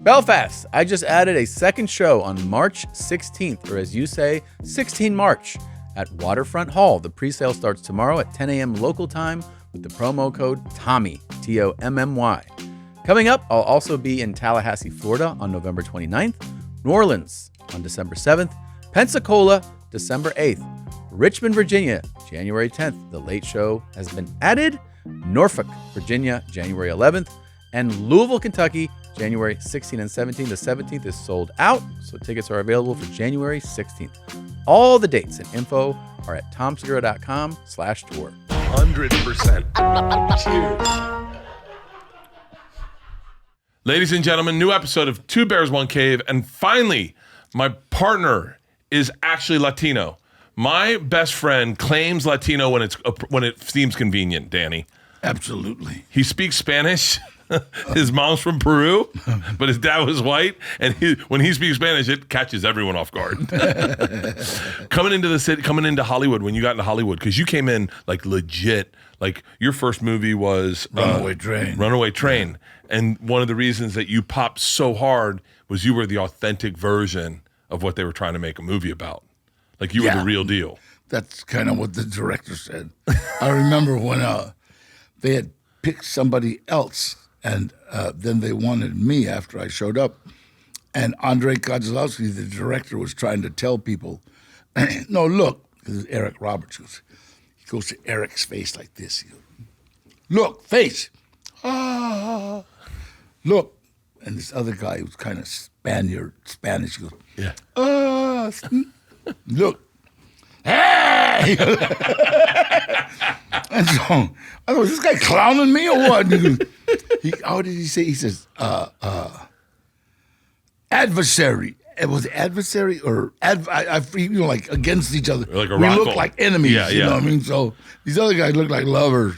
Belfast, I just added a second show on March 16th, or as you say, 16 March, at Waterfront Hall. The pre-sale starts tomorrow at 10 a.m. local time with the promo code TOMMY, T-O-M-M-Y. Coming up, I'll also be in Tallahassee, Florida on November 29th, New Orleans on December 7th, Pensacola, December 8th, Richmond, Virginia, January 10th. The Late Show has been added, Norfolk, Virginia, January 11th, and Louisville, Kentucky, January 16th and 17th. The 17th is sold out, so tickets are available for January 16th. All the dates and info are at tomsegura.com/tour. 100%. Cheers. Ladies and gentlemen, new episode of Two Bears, One Cave. And finally, my partner is actually Latino. My best friend claims Latino when it seems convenient, Danny. Absolutely. He speaks Spanish. His mom's from Peru, but his dad was white, and when he speaks Spanish, it catches everyone off guard. Coming into the city, coming into Hollywood, when you got into Hollywood, because you came in like legit, like your first movie was Runaway Train. Runaway Train, and one of the reasons that you popped so hard was you were the authentic version of what they were trying to make a movie about. Like you were the real deal. That's kind of what the director said. I remember when they had picked somebody else. And then they wanted me after I showed up. And Andrei Kozlowski, the director, was trying to tell people, no, look, this is Eric Roberts. He goes to Eric's face like this. He goes, look, face. Ah, look. And this other guy who's kind of Spanish, goes, yeah. Look. Hey! And so I thought, is this guy clowning me or what? How did he say? He says, adversary. It was adversary or like against each other. Like a we rival. look like enemies. Yeah, you know what I mean? So these other guys look like lovers.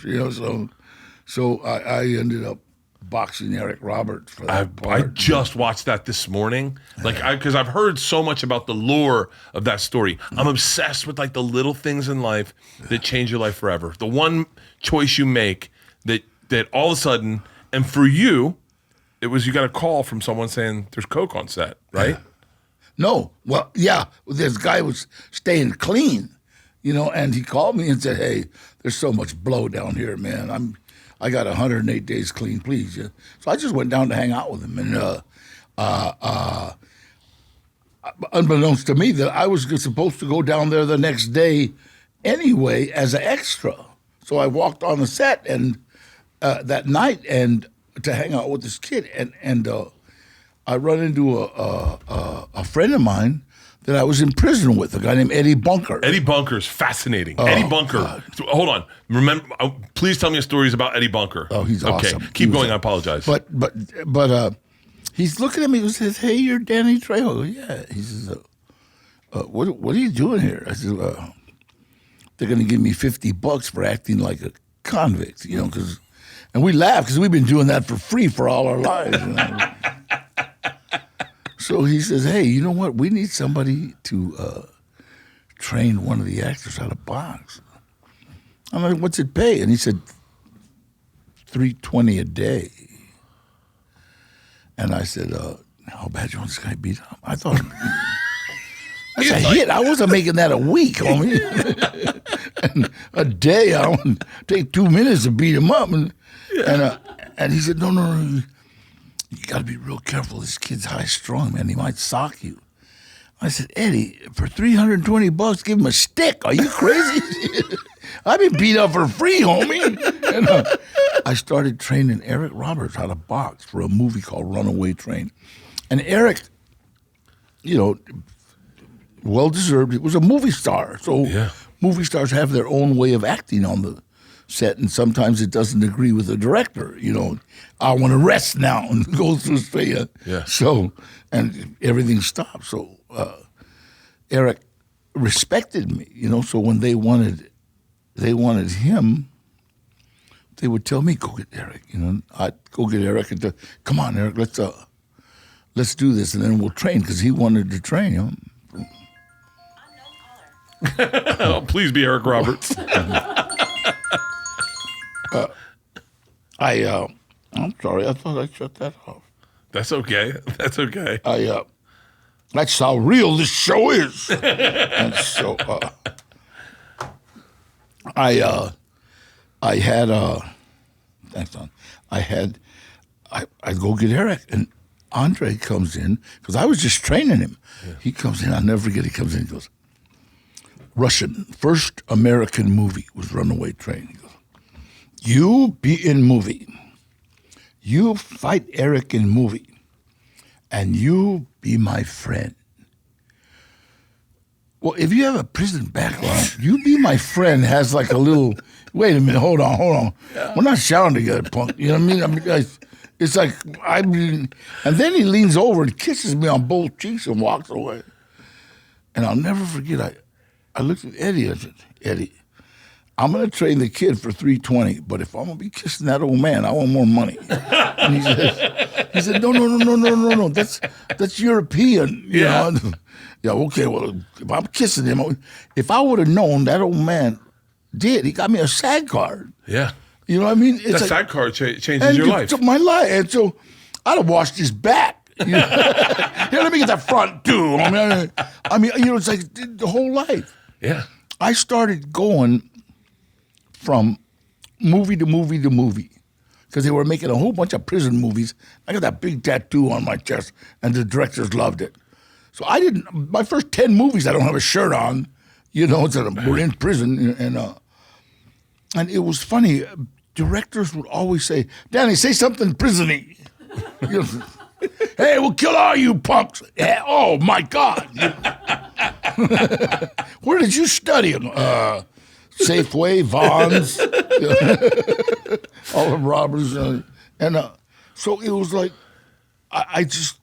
So I ended up boxing Eric Roberts for that part. I just watched that this morning, because I've heard so much about the lore of that story. I'm obsessed with like the little things in life that change your life forever. The one choice you make that all of a sudden, and for you, it was you got a call from someone saying there's coke on set, right? No, well, yeah, this guy was staying clean, and he called me and said, "Hey, there's so much blow down here, man. I got 108 days clean, please." Yeah. So I just went down to hang out with him, and unbeknownst to me, that I was supposed to go down there the next day anyway as an extra. So I walked on the set and that night and to hang out with this kid, and I run into a friend of mine that I was in prison with, a guy named Eddie Bunker. Eddie Bunker's fascinating. Eddie Bunker. Hold on. Remember, please tell me stories about Eddie Bunker. Oh, he's awesome. Okay, keep going. I apologize. But he's looking at me and says, "Hey, you're Danny Trejo." I go, yeah. He says, "What are you doing here?" I said, "They're going to give me $50 for acting like a convict, because." And we laugh because we've been doing that for free for all our lives. So he says, "Hey, you know what? We need somebody to train one of the actors how to box." I'm like, "What's it pay?" And he said, $320 a day. And I said, "How bad you want this guy beat up?" I thought, that's a hit. I wasn't making that a week, homie. And a day, I would take 2 minutes to beat him up. And he said, no, you got to be real careful. This kid's high strung, man. He might sock you. I said, "Eddie, for $320, give him a stick. Are you crazy?" I've been beat up for free, homie. And I started training Eric Roberts how to box for a movie called Runaway Train. And Eric, well-deserved. He was a movie star. So movie stars have their own way of acting on the set, and sometimes it doesn't agree with the director. I want to rest now, and go through straight. So, and everything stopped. So Eric respected me, So when they wanted him, they would tell me, "Go get Eric." I'd go get Eric and "Come on, Eric, let's do this, and then we'll train," because he wanted to train. Oh, please be Eric Roberts. I'm sorry. I thought I shut that off. That's okay. That's okay. That's how real this show is. And so I had thanks, Don. I go get Eric, and Andre comes in because I was just training him. Yeah. He comes in. I'll never forget. He comes in. He goes, Russian, first American movie was Runaway Train. He goes, you be in movie. You fight Eric in movie. And you be my friend. Well, if you have a prison background, you be my friend has like a little, wait a minute, hold on. Yeah. We're not shouting together, punk. You know what I mean? It's like, and then he leans over and kisses me on both cheeks and walks away. And I'll never forget, I looked at Eddie. I said, Eddie, I'm going to train the kid for $320, but if I'm going to be kissing that old man, I want more money. And he said, no. That's European. You know? Yeah, okay, well, if I'm kissing him, if I would have known that old man did, he got me a SAG card. Yeah. You know what I mean? That SAG card changes your life. My life. And so I'd have washed his back. You know? Here, let me get that front, too. I mean, you know, it's like the whole life. Yeah. I started going from movie to movie to movie because they were making a whole bunch of prison movies. I got that big tattoo on my chest, and the directors loved it. So my first 10 movies, I don't have a shirt on, you know, so we're in prison. And it was funny. Directors would always say, Danny, say something prison-y. You know, hey, we'll kill all you punks. Yeah, oh, my God. Where did you study them? Safeway, Vaughn's, all the robbers. So it was like, I just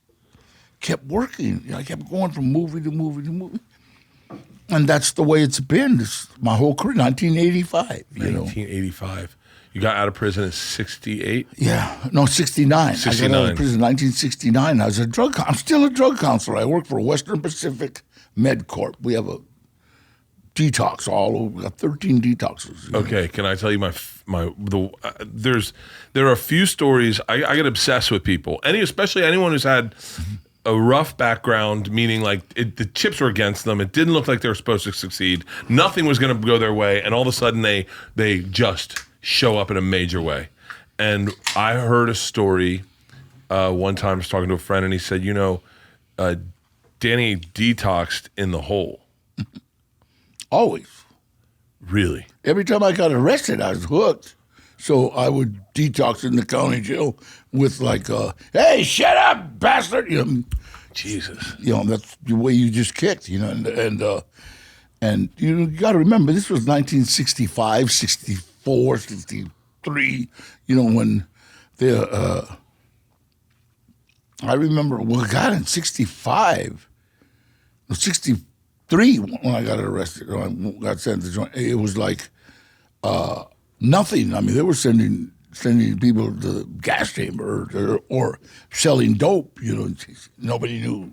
kept working. You know, I kept going from movie to movie to movie. And that's the way it's been my whole career, 1985. 1985. You got out of prison in 68? Yeah. No, 69. 69. I got out of prison in 1969. I'm still a drug counselor. I work for Western Pacific MedCorp. We have a detox all over. We got 13 detoxes. Okay, can I tell you there are a few stories. I get obsessed with people, especially anyone who's had a rough background, meaning like the chips were against them. It didn't look like they were supposed to succeed. Nothing was going to go their way, and all of a sudden they just show up in a major way. And I heard a story one time. I was talking to a friend, and he said, Danny detoxed in the hole. Always. Really? Every time I got arrested, I was hooked. So I would detox in the county jail with like, hey, shut up, bastard. You know, Jesus. You know, that's the way you just kicked, you know. And you got to remember, this was 1965, 64, 63, you know, when I remember, in 65, 63 when I got arrested, or I got sent to joint, it was like nothing. I mean, they were sending people to the gas chamber or selling dope, you know. Nobody knew.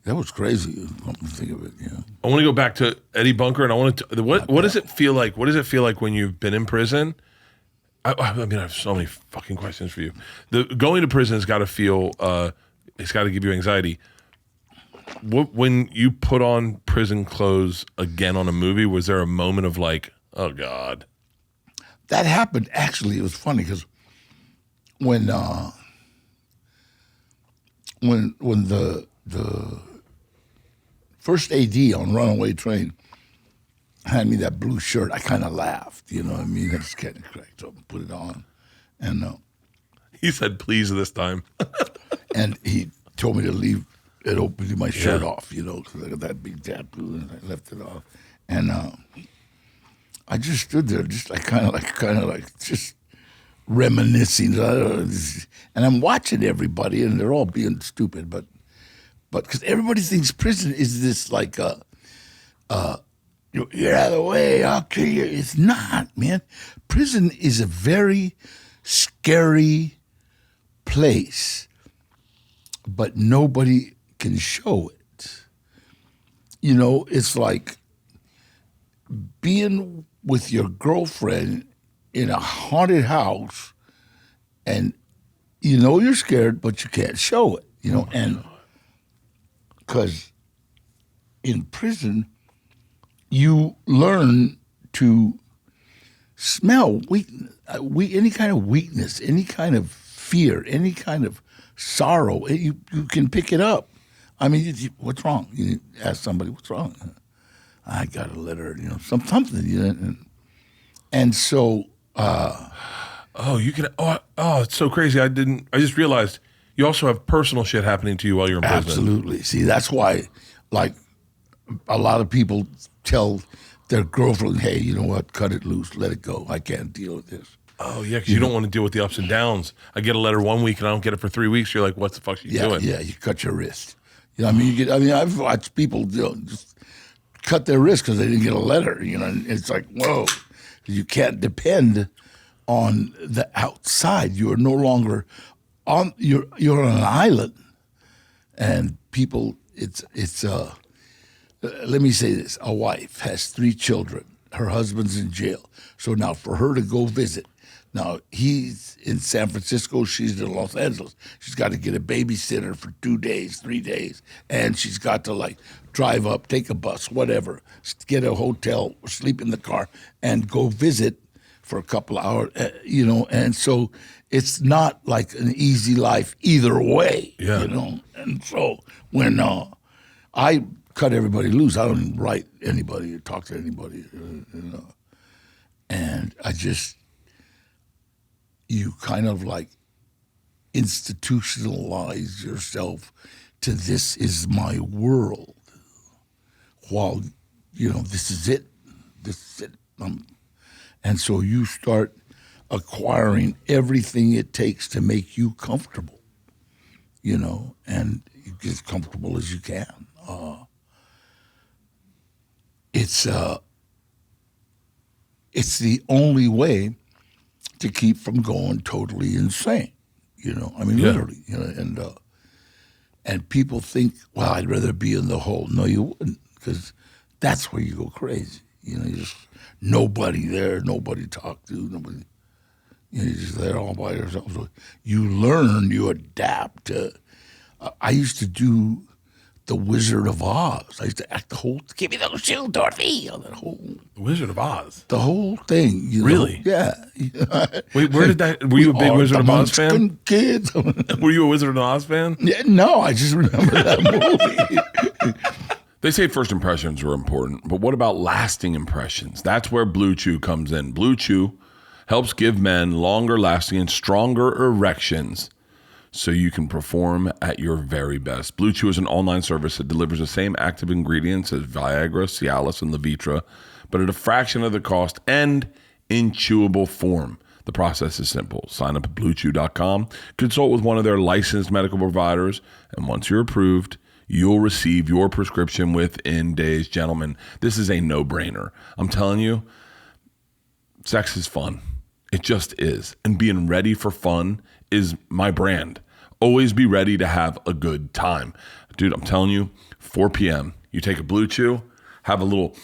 That was crazy. Come to think of it, yeah. I want to go back to Eddie Bunker, and I want to. What does it feel like? What does it feel like when you've been in prison? I mean, I have so many fucking questions for you. Going to prison has got to feel. It's got to give you anxiety. When you put on prison clothes again on a movie, was there a moment of like, oh God? That happened. Actually, it was funny because when the first AD on Runaway Train had me that blue shirt, I kind of laughed. You know what I mean? I just kind of cracked up and put it on, and he said, "Please," this time, and he told me to leave it open, leave my shirt off. You know, because I got that big tattoo, and I left it off, and I just stood there, just like kind of like just reminiscing, and I'm watching everybody, and they're all being stupid, but because everybody thinks prison is this like you're out of the way, I'll kill you. It's not, man. Prison is a very scary place, but nobody can show it. You know, it's like being with your girlfriend in a haunted house and you know you're scared, but you can't show it, and because in prison, you learn to smell weakness, any kind of weakness, any kind of fear, any kind of sorrow. You can pick it up. I mean, what's wrong? You ask somebody, what's wrong? I got a letter, something, and so. You can. It's so crazy. I just realized you also have personal shit happening to you while you're in prison. Absolutely. See, that's why, like, a lot of people tell their girlfriend, hey, you know what? Cut it loose. Let it go. I can't deal with this. Oh, yeah, because you don't want to deal with the ups and downs. I get a letter 1 week and I don't get it for 3 weeks. You're like, what the fuck are you doing? Yeah, you cut your wrist. I've watched people just cut their wrist because they didn't get a letter. And it's like, whoa. You can't depend on the outside. You are no longer on. You're on an island, and people. Let me say this: a wife has 3 children. Her husband's in jail, so now for her to go visit. Now he's in San Francisco. She's in Los Angeles. She's got to get a babysitter for 2 days, 3 days, and she's got to drive up, take a bus, whatever, get a hotel, sleep in the car, and go visit for a couple of hours, and so it's not like an easy life either way, And so when I cut everybody loose, I don't even write anybody or talk to anybody, and you kind of institutionalize yourself to this is my world, while, this is it. And so you start acquiring everything it takes to make you comfortable, and you get as comfortable as you can. It's the only way to keep from going totally insane, literally, and people think, well, I'd rather be in the hole. No, you wouldn't, because that's where you go crazy. You just nobody there, nobody to talk to, nobody. You're just there all by yourself. So you learn, you adapt to. I used to do the Wizard of Oz. I used to act the whole. Give me those shoes, Dorothy. That whole Wizard of Oz. The whole thing. Really? Yeah. Wait, where did that? Were you a big Wizard of Oz fan? Kids. Were you a Wizard of Oz fan? Yeah, no, I just remember that movie. They say first impressions are important, but what about lasting impressions? That's where Blue Chew comes in. Blue Chew helps give men longer lasting and stronger erections so you can perform at your very best. Blue Chew is an online service that delivers the same active ingredients as Viagra, Cialis, and Levitra, but at a fraction of the cost and in chewable form. The process is simple. Sign up at BlueChew.com, consult with one of their licensed medical providers, and once you're approved, you'll receive your prescription within days. Gentlemen, this is a no-brainer. I'm telling you, sex is fun. It just is. And being ready for fun is my brand. Always be ready to have a good time. Dude, I'm telling you, 4 p.m., you take a Blue Chew, have a little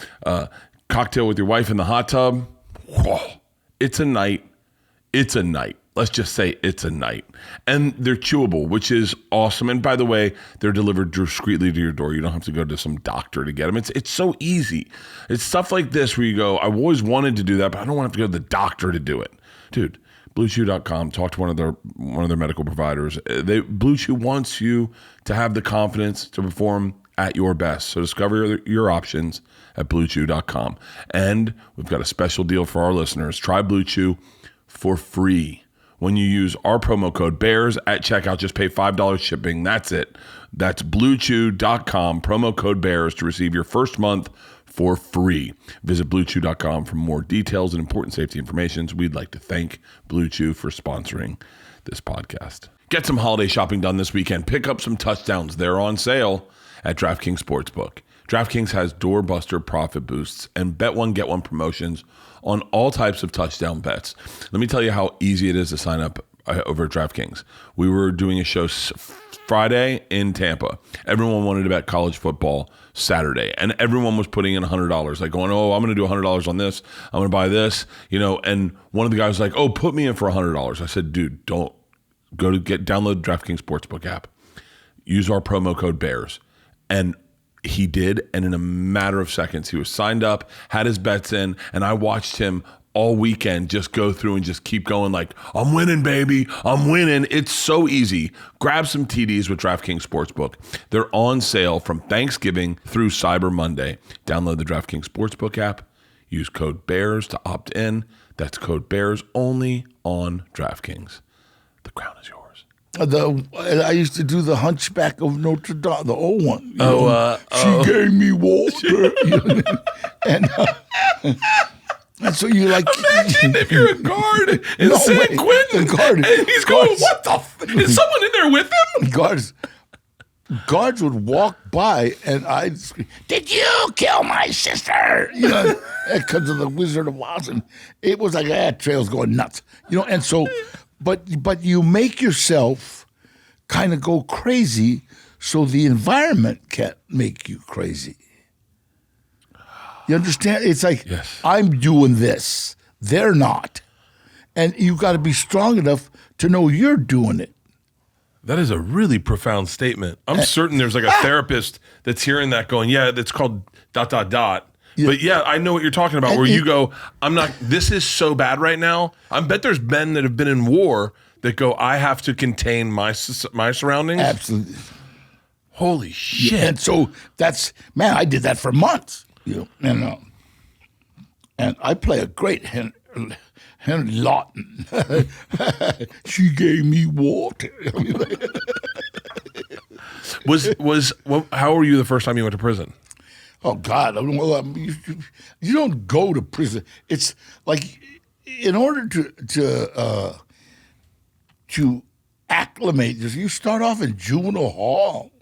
cocktail with your wife in the hot tub. Whoa, it's a night. It's a night. Let's just say it's a night. And they're chewable, which is awesome. And by the way, they're delivered discreetly to your door. You don't have to go to some doctor to get them. It's so easy. It's stuff like this where you go, I've always wanted to do that, but I don't want to have to go to the doctor to do it. Dude, BlueChew.com, talk to one of their medical providers. Blue Chew wants you to have the confidence to perform at your best. So discover your options at BlueChew.com. And we've got a special deal for our listeners. Try Blue Chew for free. When you use our promo code BEARS at checkout, just pay $5 shipping. That's it. That's BlueChew.com, promo code BEARS to receive your first month for free. Visit BlueChew.com for more details and important safety information. We'd like to thank Blue Chew for sponsoring this podcast. Get some holiday shopping done this weekend. Pick up some touchdowns. They're on sale at DraftKings Sportsbook. DraftKings has doorbuster profit boosts and bet one, get one promotions on all types of touchdown bets. Let me tell you how easy it is to sign up over at DraftKings. We were doing a show Friday in Tampa. Everyone wanted to bet college football Saturday, and everyone was putting in $100, like going, oh, I'm going to do $100 on this. I'm going to buy this, and one of the guys was like, oh, put me in for $100. I said, dude, don't download the DraftKings Sportsbook app. Use our promo code BEARS. And he did, and in a matter of seconds, he was signed up, had his bets in, and I watched him all weekend just go through and just keep going like, I'm winning, baby. I'm winning. It's so easy. Grab some TDs with DraftKings Sportsbook. They're on sale from Thanksgiving through Cyber Monday. Download the DraftKings Sportsbook app. Use code BEARS to opt in. That's code BEARS only on DraftKings. The crown is yours. I used to do the Hunchback of Notre Dame, the old one. She gave me water. And so you like... If you're a guard in San Quentin, the guard, and he's going, what the... Is someone in there with him? Guards would walk by, and I'd scream, "Did you kill my sister?" Because of the Wizard of Oz. And it was like, Trail's going nuts. And so... But you make yourself kind of go crazy so the environment can't make you crazy. You understand? It's like, yes. I'm doing this. They're not. And you got to be strong enough to know you're doing it. That is a really profound statement. I'm certain there's like a therapist that's hearing that going, yeah, that's called ... Yeah. But yeah, I know what you're talking about, where you go, this is so bad right now. I bet there's men that have been in war that go, I have to contain my surroundings. Absolutely. Holy shit. Yeah, and so I did that for months. And I play a great Henry Lawton. She gave me water. How were you the first time you went to prison? Oh God! Well, you don't go to prison. It's like, in order to acclimate, you start off in juvenile hall.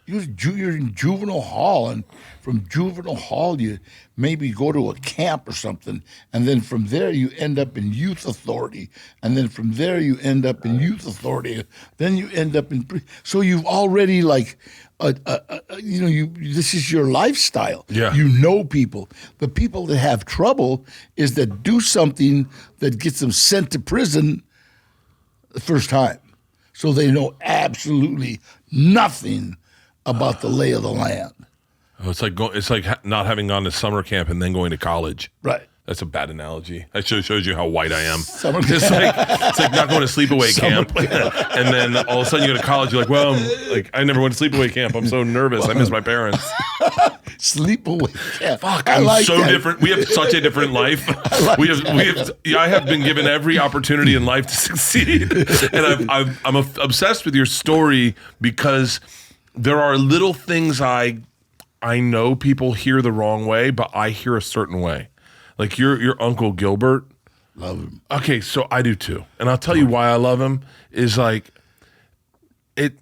You're in juvenile hall, and from juvenile hall you maybe go to a camp or something, and then from there you end up in youth authority, and then from there you end up in youth authority, then you end up in. So you've already like. This is your lifestyle. Yeah. You know people. The people that have trouble is that do something that gets them sent to prison the first time. So they know absolutely nothing about the lay of the land. Oh, it's like not having gone to summer camp and then going to college. Right. That's a bad analogy. That shows you how white I am. It's It's like not going to sleepaway camp, and then all of a sudden you go to college. You're like, well, I never went to sleepapaway camp. I'm so nervous. I miss my parents. Sleepaway camp. Fuck, I'm like so that. Different. We have such a different life. I have been given every opportunity in life to succeed, and I'm obsessed with your story because there are little things I know people hear the wrong way, but I hear a certain way. Like your Uncle Gilbert. Love him. Okay, so I do too. And I'll tell you why I love him is like it.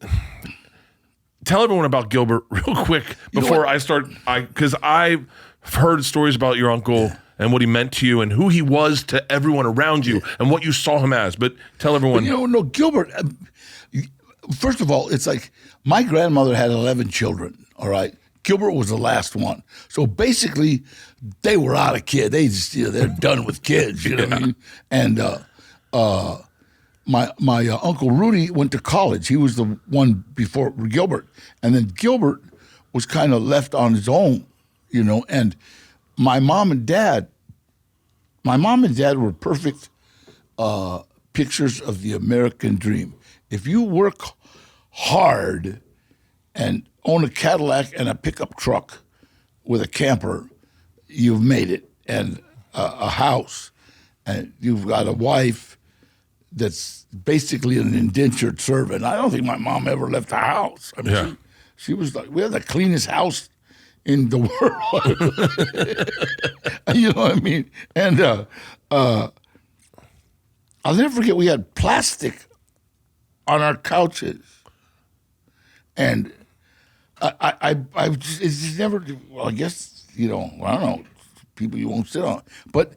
Tell everyone about Gilbert real quick before I start. Because I've heard stories about your uncle and what he meant to you and who he was to everyone around you and what you saw him as. But tell everyone. But Gilbert, first of all, it's like my grandmother had 11 children, all right? Gilbert was the last one. So basically, they were out of kids. They just, they're done with kids, you know what I mean? And my Uncle Rudy went to college. He was the one before Gilbert. And then Gilbert was kind of left on his own, and my mom and dad were perfect pictures of the American dream. If you work hard and own a Cadillac and a pickup truck with a camper, you've made it, and a house, and you've got a wife that's basically an indentured servant. I don't think my mom ever left the house. I mean, she was like, we had the cleanest house in the world. You know what I mean? And I'll never forget, we had plastic on our couches, and it's just never. Well, I guess I don't know, people you won't sit on, but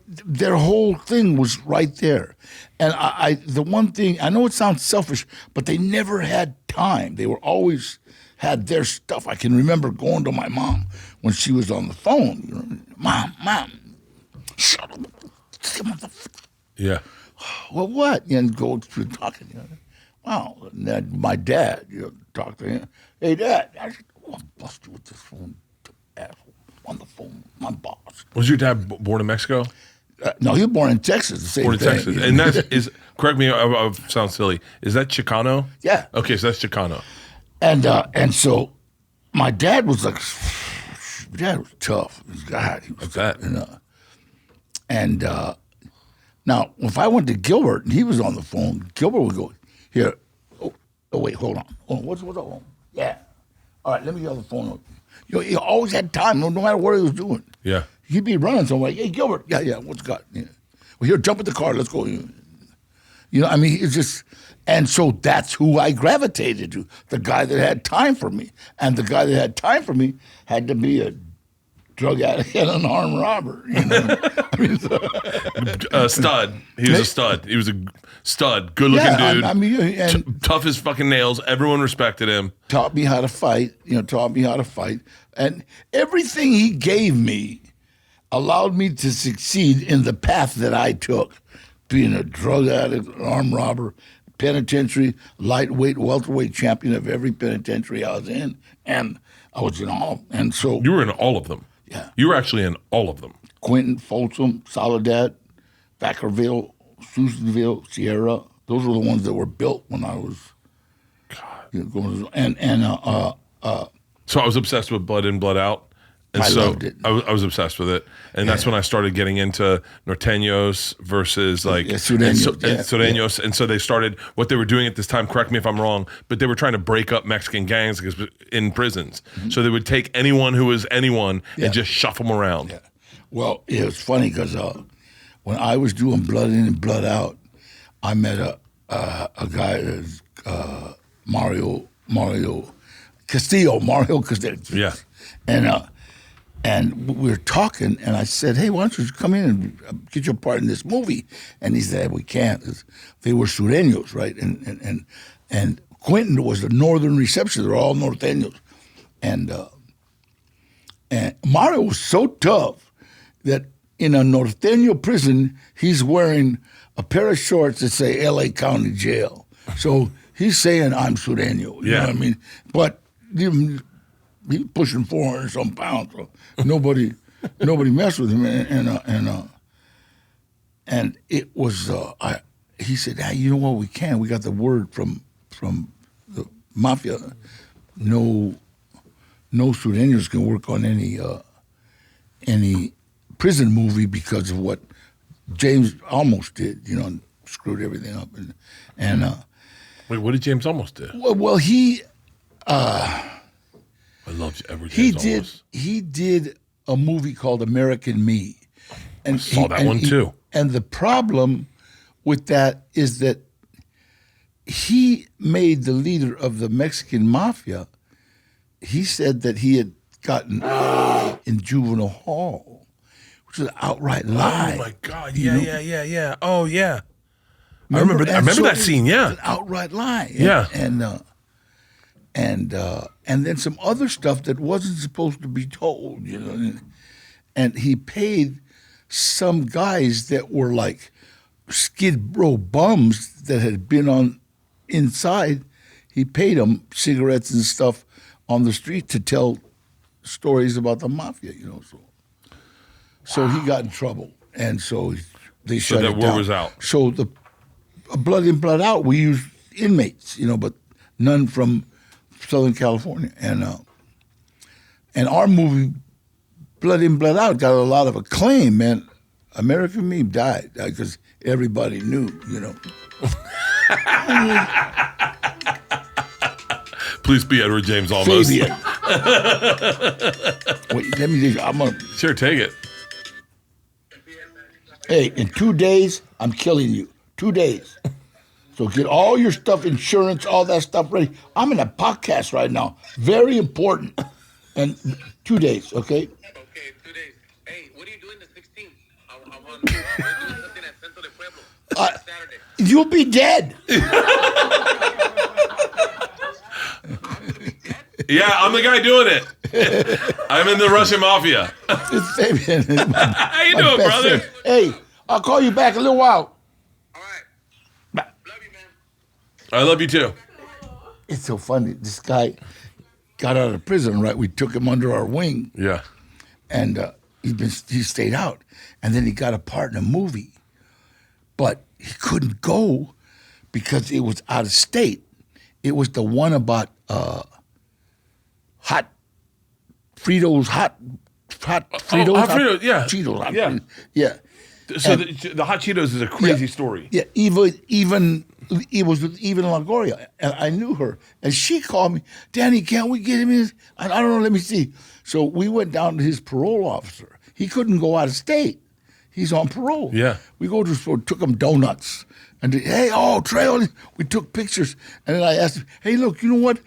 their whole thing was right there. And the one thing I know, it sounds selfish, but they never had time. They were always had their stuff. I can remember going to my mom when she was on the phone. Mom, shut up. Yeah. well, what? And go through talking. Wow. And then my dad, talked to him. Hey, Dad. I said, I'll bust you with this phone, asshole, on the phone. My boss. Was your dad born in Mexico? No, he was born in Texas. The same Born in thing. Texas. And that is, correct me, I sound silly. Is that Chicano? Yeah. Okay, so that's Chicano. And so my dad was like, my dad was tough. God, he was that. And now, if I went to Gilbert and he was on the phone, Gilbert would go, here, oh wait, hold on. What's up? Yeah. All right, let me get on the phone. He always had time, no matter what he was doing. Yeah. He'd be running somewhere. Hey, Gilbert. Yeah, what's got? Yeah. Well, here, jump in the car. Let's go. I mean, it's just, and so that's who I gravitated to, the guy that had time for me. And the guy that had time for me had to be a drug addict and an armed robber. I mean, Stud. He was a stud. He was a stud. Good-looking dude. I mean, and tough as fucking nails. Everyone respected him. Taught me how to fight. And everything he gave me allowed me to succeed in the path that I took, being a drug addict, an armed robber, penitentiary, lightweight, welterweight champion of every penitentiary I was in, and I was in all. And so You were in all of them. Yeah. You were actually in all of them. Quentin, Folsom, Soledad, Vacaville, Susanville, Sierra. Those were the ones that were built when I was going. So I was obsessed with Blood In, Blood Out. And I so loved it. I was obsessed with it. And that's when I started getting into Norteños versus like Sureños. And so they started, what they were doing at this time, correct me if I'm wrong, but they were trying to break up Mexican gangs in prisons. Mm-hmm. So they would take anyone who was anyone and just shuffle them around. Yeah. Well, it was funny because when I was doing Blood In and Blood Out, I met a guy, Mario Castillo. Yeah. And we were talking, and I said, hey, why don't you come in and get your part in this movie? And he said, we can't. They were Sureños, right? And Quentin was the northern reception. They're all Norteños. And Mario was so tough that in a Norteño prison, he's wearing a pair of shorts that say L.A. County Jail. So he's saying, I'm Sureño. You know what I mean? But he's pushing 400 some pounds. So nobody messed with him. And it was, he said, hey, you know what, we can. We got the word from the mafia. No Sureños can work on any prison movie because of what James almost did, and screwed everything up. Wait, what did James almost do? Well, he... I love Edward James. He did a movie called American Me. And I saw that one too. And the problem with that is that he made the leader of the Mexican mafia, he said that he had gotten in juvenile hall, which is an outright lie. Oh my God. Yeah. Oh yeah. I remember that scene, yeah. It's an outright lie. And then some other stuff that wasn't supposed to be told, And he paid some guys that were like Skid Row bums that had been on inside. He paid them cigarettes and stuff on the street to tell stories about the mafia, So he got in trouble, and so they shut it down. So that war was out. So the Blood In, Blood Out, we used inmates, but none from Southern California, and our movie Blood In, Blood Out got a lot of acclaim, man. American Me died because everybody knew, Please be Edward James almost. Wait, let me. Sure, take it. Hey, in 2 days, I'm killing you. 2 days. So get all your stuff, insurance, all that stuff ready. I'm in a podcast right now. Very important. And 2 days, okay? Okay, 2 days. Hey, what are you doing the 16th? I'm doing something at Centro de Pueblo. Saturday. You'll be dead. Yeah, I'm the guy doing it. I'm in the Russian mafia. How you doing, brother? Hey, I'll call you back in a little while. All right. I love you too. It's so funny. This guy got out of prison, right? We took him under our wing, Yeah. and he stayed out, and then he got a part in a movie, but he couldn't go because it was out of state. It was the one about hot Fritos, hot Fritos, hot Fritos, yeah. Cheetos, hot Yeah. Fritos. Yeah. So the hot Cheetos is a crazy story. Yeah, even it was with even Longoria, and I knew her, and she called me, Danny, can't we get him in? I don't know, let me see. So we went down to his parole officer. He couldn't go out of state. He's on parole. Yeah. We go to the store, took him donuts, and Trejo. We took pictures, and then I asked him, hey, look, you know what?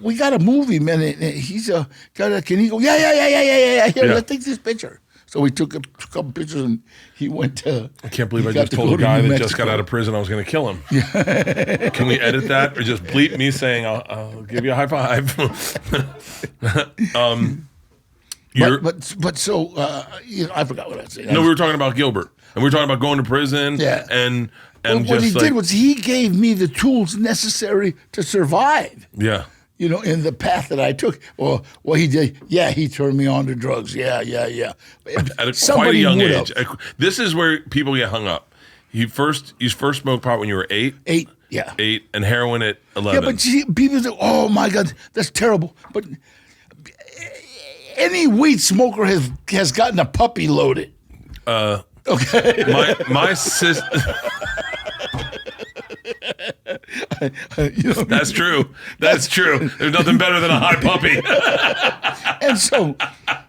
We got a movie, man. And he's can he go? Yeah. Here, let's take this picture. So we took a couple pictures, and he went to. I can't believe I just told a guy that just got out of prison I was going to kill him. Yeah. Can we edit that or just bleep me saying I'll give you a high five? But so I forgot what I was saying. No, we were talking about Gilbert, and we were talking about going to prison. Yeah. And what he did was he gave me the tools necessary to survive. Yeah. You know, in the path that I took. Well, what he did, he turned me on to drugs. Yeah. At quite a young age. This is where people get hung up. You first smoked pot when you were 8? 8, yeah. 8, and heroin at 11. Yeah, but see, people say, oh, my God, that's terrible. But any weed smoker has gotten a puppy loaded. Okay. My sister... That's true. That's true. There's nothing better than a hot puppy. And so,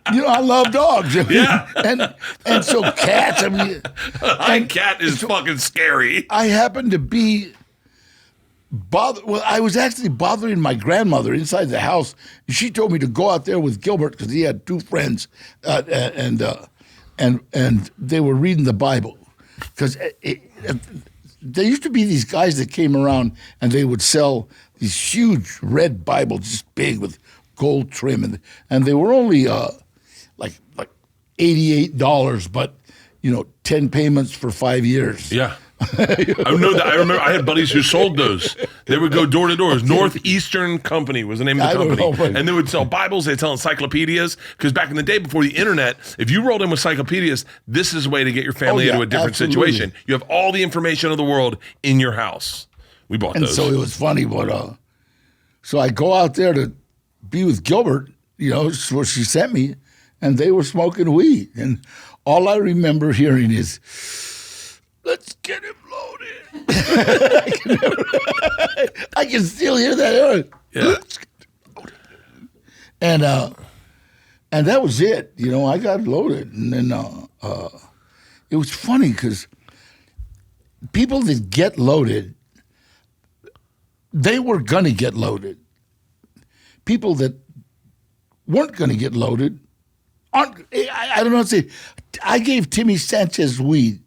I love dogs. Yeah. And so cats. I mean, a cat is fucking scary. I happened to be I was actually bothering my grandmother inside the house. She told me to go out there with Gilbert because he had 2 friends, and they were reading the Bible because there used to be these guys that came around and they would sell these huge red Bibles, just big with gold trim, and they were only like $88, but 10 payments for 5 years. Yeah. I know that. I remember I had buddies who sold those. They would go door to door. Northeastern Company was the name of the company. And they would sell Bibles, they'd sell encyclopedias. Because back in the day before the internet, if you rolled in with encyclopedias, this is a way to get your family into a different situation. You have all the information of the world in your house. We bought those. And so it was funny, but so I go out there to be with Gilbert, that's where she sent me, and they were smoking weed. And all I remember hearing is, let's get him loaded. I can still hear that. Yeah. And that was it. I got loaded. And then it was funny because people that get loaded, they were going to get loaded. People that weren't going to get loaded aren't. I don't know what to say. I gave Timmy Sanchez weed.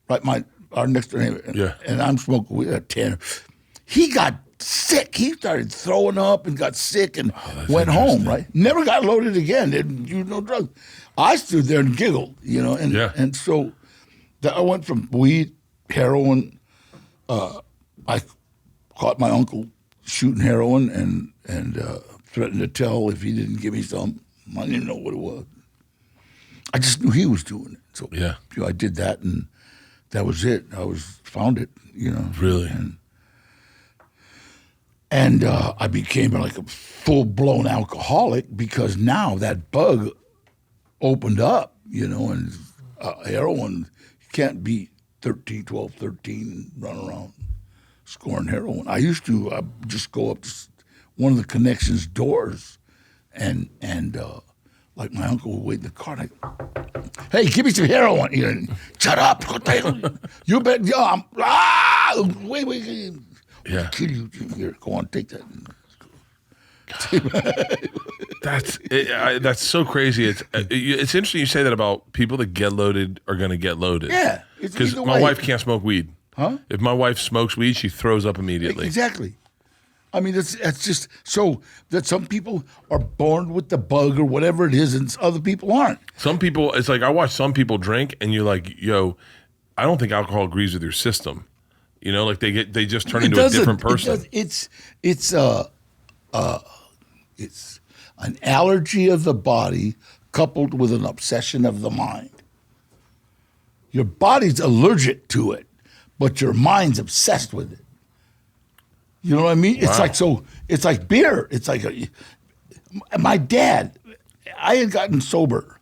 Right, our next door neighbor. Yeah. And I'm smoking weed at 10. He got sick. He started throwing up and got sick and went home, right? Never got loaded again. Didn't use no drugs. I stood there and giggled, and so I went from weed, heroin. I caught my uncle shooting heroin and threatened to tell if he didn't give me some. I didn't know what it was. I just knew he was doing it. So I did that, and that was it. I found it, Really? And I became like a full-blown alcoholic because now that bug opened up, and heroin, you can't be 12, 13 and run around scoring heroin. I used to just go up to one of the connections doors and like my uncle would wait in the car and I go, hey, give me some heroin. Shut up. You bet. Wait. Yeah. Kill you. Here, go on, take that. That's so crazy. It's interesting you say that about people that get loaded are going to get loaded. Yeah. Because my wife can't smoke weed. Huh? If my wife smokes weed, she throws up immediately. Exactly. I mean, that's just so that some people are born with the bug or whatever it is, and other people aren't. Some people, it's like I watch some people drink, and you're like, yo, I don't think alcohol agrees with your system. You know, like they just turn into a different person. It's an allergy of the body coupled with an obsession of the mind. Your body's allergic to it, but your mind's obsessed with it. You know what I mean? Wow. It's like beer. It's like my dad. I had gotten sober,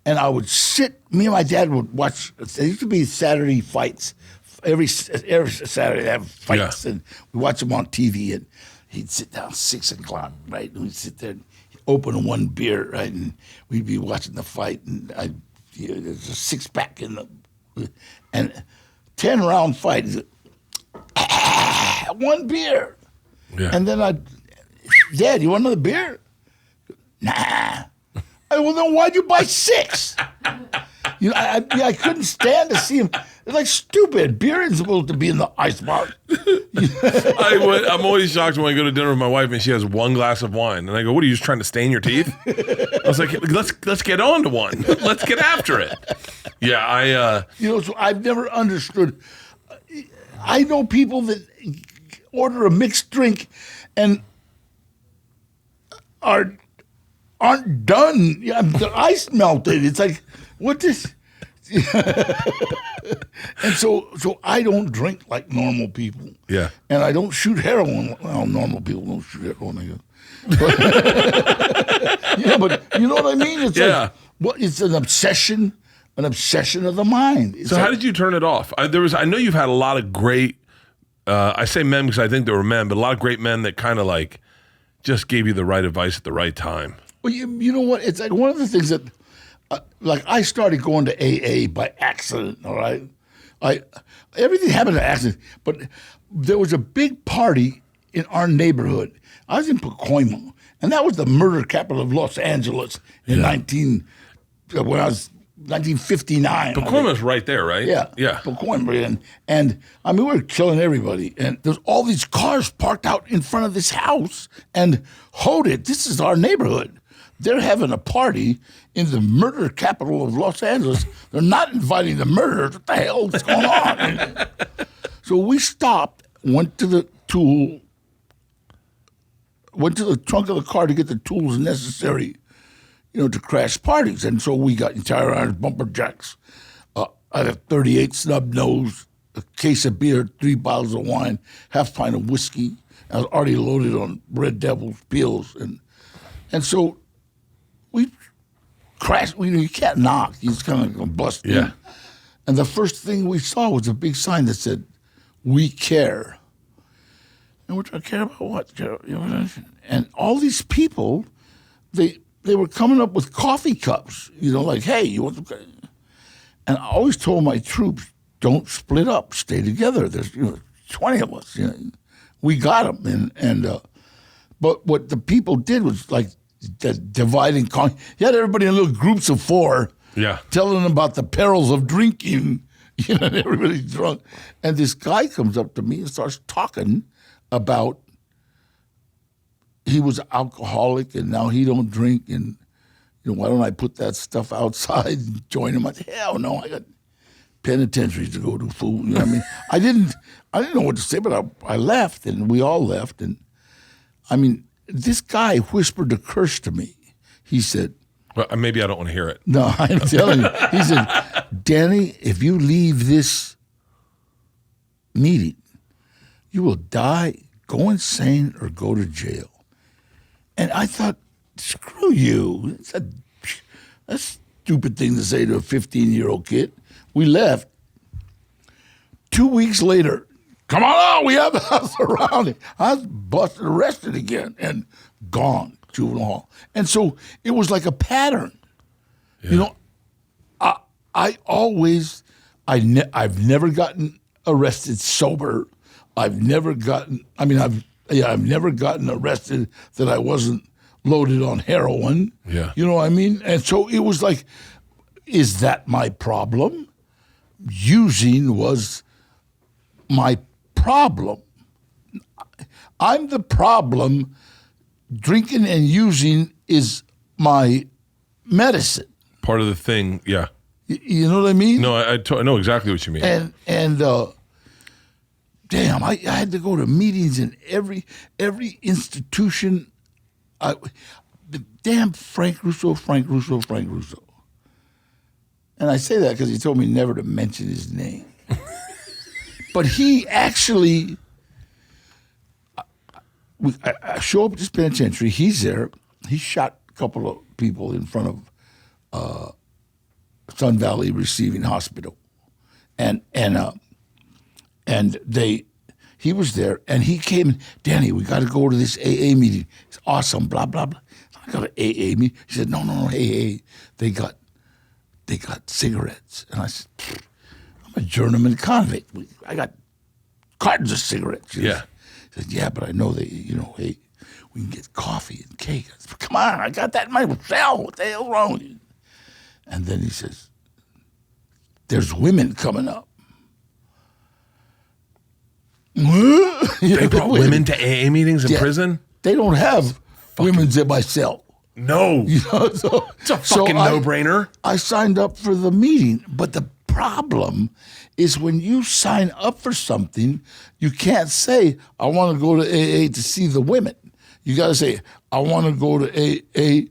and I would sit. Me and my dad would watch. There used to be Saturday fights. Every Saturday they have fights, and we watch them on TV. And he'd sit down 6 o'clock, right? And we'd sit there, and open one beer, right? And we'd be watching the fight, and there's a 6-pack in the, and 10-round fight. One beer, and then Dad, you want another beer? Nah. Well, then why'd you buy 6? You know, I couldn't stand to see him. It's like stupid. Beer isn't supposed to be in the ice box. I'm always shocked when I go to dinner with my wife and she has 1 glass of wine, and I go, "What are you just trying to stain your teeth?" I was like, "Let's get on to one. Let's get after it." Yeah, so I've never understood. I know people that order a mixed drink and aren't done. Yeah, the ice melted. It's like, what this? And so I don't drink like normal people. Yeah. And I don't shoot heroin. Well, normal people don't shoot heroin, I guess. Yeah, but you know what I mean? It's like, it's an obsession of the mind. It's how did you turn it off? I know you've had a lot of great, I say men because I think they were men, but a lot of great men that kind of like just gave you the right advice at the right time. Well, you know what? It's like one of the things that, like I started going to AA by accident, all right? Everything happened by accident, but there was a big party in our neighborhood. I was in Pacoima, and that was the murder capital of Los Angeles in 1959. Pacoima's right there, right? Yeah. Pacoima. And I mean, we were killing everybody. And there's all these cars parked out in front of this house. And hold it, this is our neighborhood. They're having a party in the murder capital of Los Angeles. They're not inviting the murderers. What the hell is going on? So we stopped, went to the trunk of the car to get the tools necessary, to crash parties. And so we got entire irons, bumper jacks, I had a 38 snub nose, a case of beer, 3 bottles of wine, half pint of whiskey. I was already loaded on Red Devil's pills. And so we crashed. You can't knock. You just kind of going to bust in. Yeah. And the first thing we saw was a big sign that said, "We care." And we're trying to care about what? And all these people, they were coming up with coffee cups, like, "Hey, you want some?" And I always told my troops, don't split up, stay together. There's 20 of us. We got them. But what the people did was like dividing. You had everybody in little groups of 4, telling them about the perils of drinking. And everybody's drunk. And this guy comes up to me and starts talking about he was an alcoholic and now he don't drink, and why don't I put that stuff outside and join him? I said, hell no, I got penitentiaries to go to, fool. You know what I mean? I didn't know what to say, but I left, and we all left. And I mean, this guy whispered a curse to me. He said, well, maybe I don't want to hear it. No, I'm telling you. He said, "Danny, if you leave this meeting, you will die, go insane, or go to jail." And I thought, screw you. It's a stupid thing to say to a 15-year-old kid. We left. 2 weeks later, "Come on out, we have the house surrounded." I was busted, arrested again, and gone, juvenile hall. And so it was like a pattern. Yeah. I've never gotten arrested sober. I've never gotten arrested that I wasn't loaded on heroin. Yeah. You know what I mean? And so it was like, is that my problem? Using was my problem. I'm the problem. Drinking and using is my medicine. Part of the thing, yeah. You know what I mean? No, I know exactly what you mean. And damn, I had to go to meetings in every institution. The damn Frank Russo. And I say that because he told me never to mention his name. But he actually, I show up at this penitentiary. He's there. He shot a couple of people in front of Sun Valley Receiving Hospital, and he was there, and he came. Danny, we got to go to this AA meeting. It's awesome. Blah blah blah. I got an AA meeting. He said, no, AA. They got cigarettes, and I said, I'm a journeyman convict. I got cartons of cigarettes. Yeah. He said, yeah, but I know hey, we can get coffee and cake. I said, come on, I got that in my cell. What the hell's wrong with you? And then he says, there's women coming up. They brought women to AA meetings in prison? They don't have women's in my cell. No. So, it's a fucking no-brainer. I signed up for the meeting, but the problem is when you sign up for something, you can't say, I want to go to AA to see the women. You got to say, I want to go to AA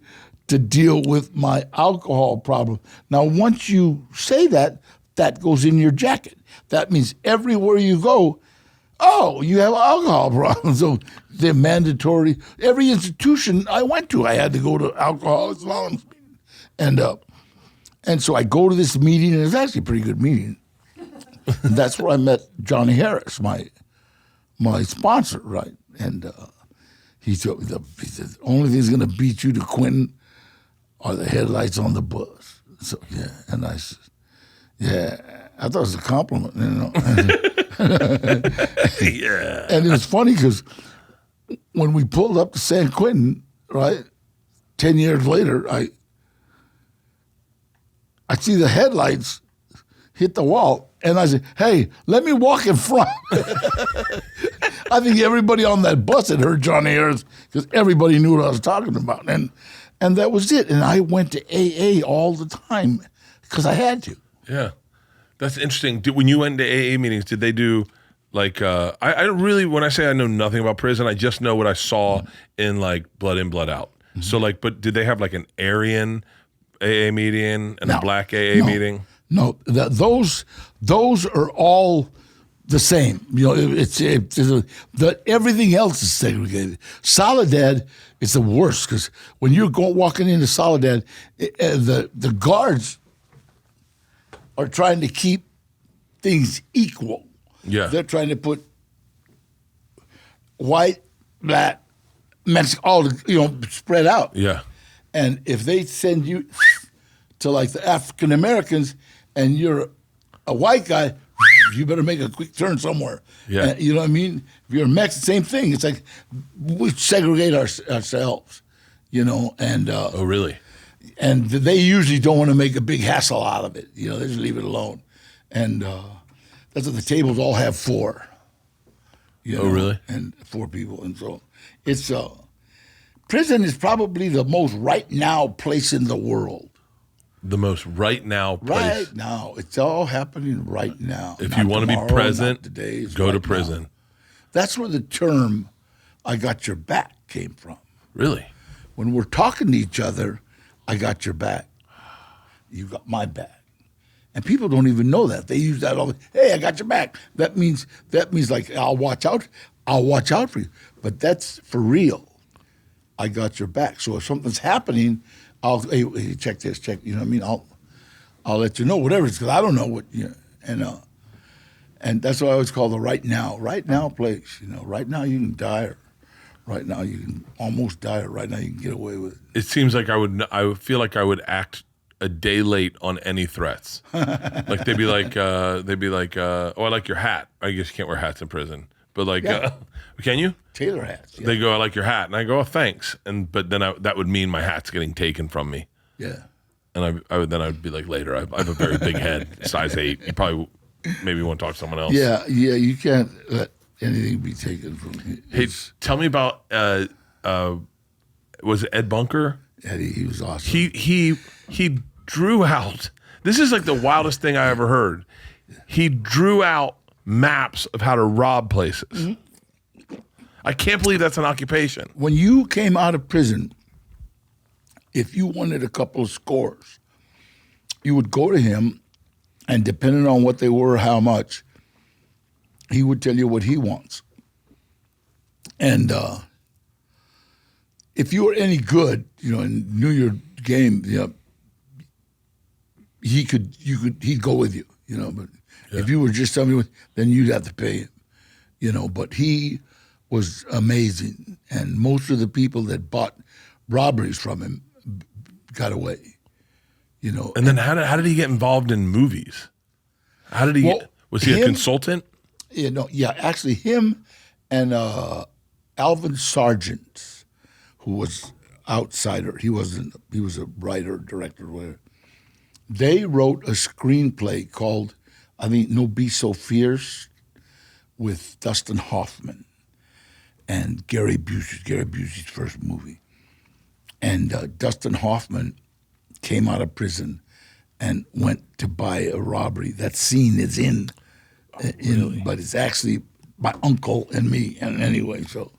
to deal with my alcohol problem. Now, once you say that, that goes in your jacket. That means everywhere you go, oh, you have alcohol problems. So they're mandatory. Every institution I went to, I had to go to Alcoholics Anonymous. And so I go to this meeting, and it's actually a pretty good meeting. And that's where I met Johnny Harris, my sponsor, right? And he told me, he said, the only thing that's going to beat you to Quentin are the headlights on the bus. So, yeah. And I said, yeah, I thought it was a compliment, Yeah. And it was funny because when we pulled up to San Quentin, right, 10 years later, I see the headlights hit the wall, and I said, hey, let me walk in front. I think everybody on that bus had heard Johnny Harris because everybody knew what I was talking about. And that was it. And I went to AA all the time because I had to. Yeah. That's interesting. When you went to AA meetings, did they do like, I really, when I say I know nothing about prison, I just know what I saw in like Blood In, Blood Out. Mm-hmm. So like, but did they have like an Aryan AA meeting and a black AA meeting? No, those are all the same. You know, everything else is segregated. Soledad is the worst because when you're walking into Soledad, the guards are trying to keep things equal. Yeah, they're trying to put white, black, Mexican, all spread out. Yeah, and if they send you to like the African Americans and you're a white guy, you better make a quick turn somewhere. Yeah. You know what I mean? If you're a Mexican, same thing. It's like we segregate ourselves, and oh, really? And they usually don't want to make a big hassle out of it. They just leave it alone. And that's what the tables all have 4. Oh, really? And 4 people. And so it's prison is probably the most right now place in the world. The most right now place. Right now. It's all happening right now. If Not you want to be tomorrow, present, not today, go right to prison. Now. That's where the term I got your back came from. Really? When we're talking to each other, I got your back. You got my back. And people don't even know that. They use that all the time. Hey, I got your back. That means like I'll watch out for you. But that's for real. I got your back. So if something's happening, I'll hey check this, check. You know what I mean? I'll let you know whatever it's because I don't know what and that's what I always call the right now place. Right now you can die, or right now you can almost die, or right now you can get away with it. It seems like I would feel like I would act a day late on any threats. Like they'd be like, oh, I like your hat. I guess you can't wear hats in prison, but like, can you? Tailor hats. Yeah. They go, I like your hat, and I go, oh, thanks. But then that would mean my hat's getting taken from me. Yeah. And I would be like, later, I have a very big head, size 8. You probably maybe want to talk to someone else. Yeah. You can't let anything be taken from you. Hey, tell me about was it Ed Bunker? Eddie, he was awesome. He drew out. This is like the wildest thing I ever heard. He drew out maps of how to rob places. I can't believe that's an occupation. When you came out of prison, if you wanted a couple of scores, you would go to him, and depending on what they were, how much, he would tell you what he wants. And if you were any good, and knew your game, he'd go with you, But if you were just somebody, then you'd have to pay him, But he was amazing, and most of the people that bought robberies from him got away, And then how did he get involved in movies? How did he? Was he a consultant? Actually, him and Alvin Sargent, who was outsider. He was a writer, director, whatever. They wrote a screenplay called, I think, No Be So Fierce, with Dustin Hoffman and Gary Busey's first movie. And Dustin Hoffman came out of prison and went to buy a robbery. That scene is in but it's actually my uncle and me. And anyway, so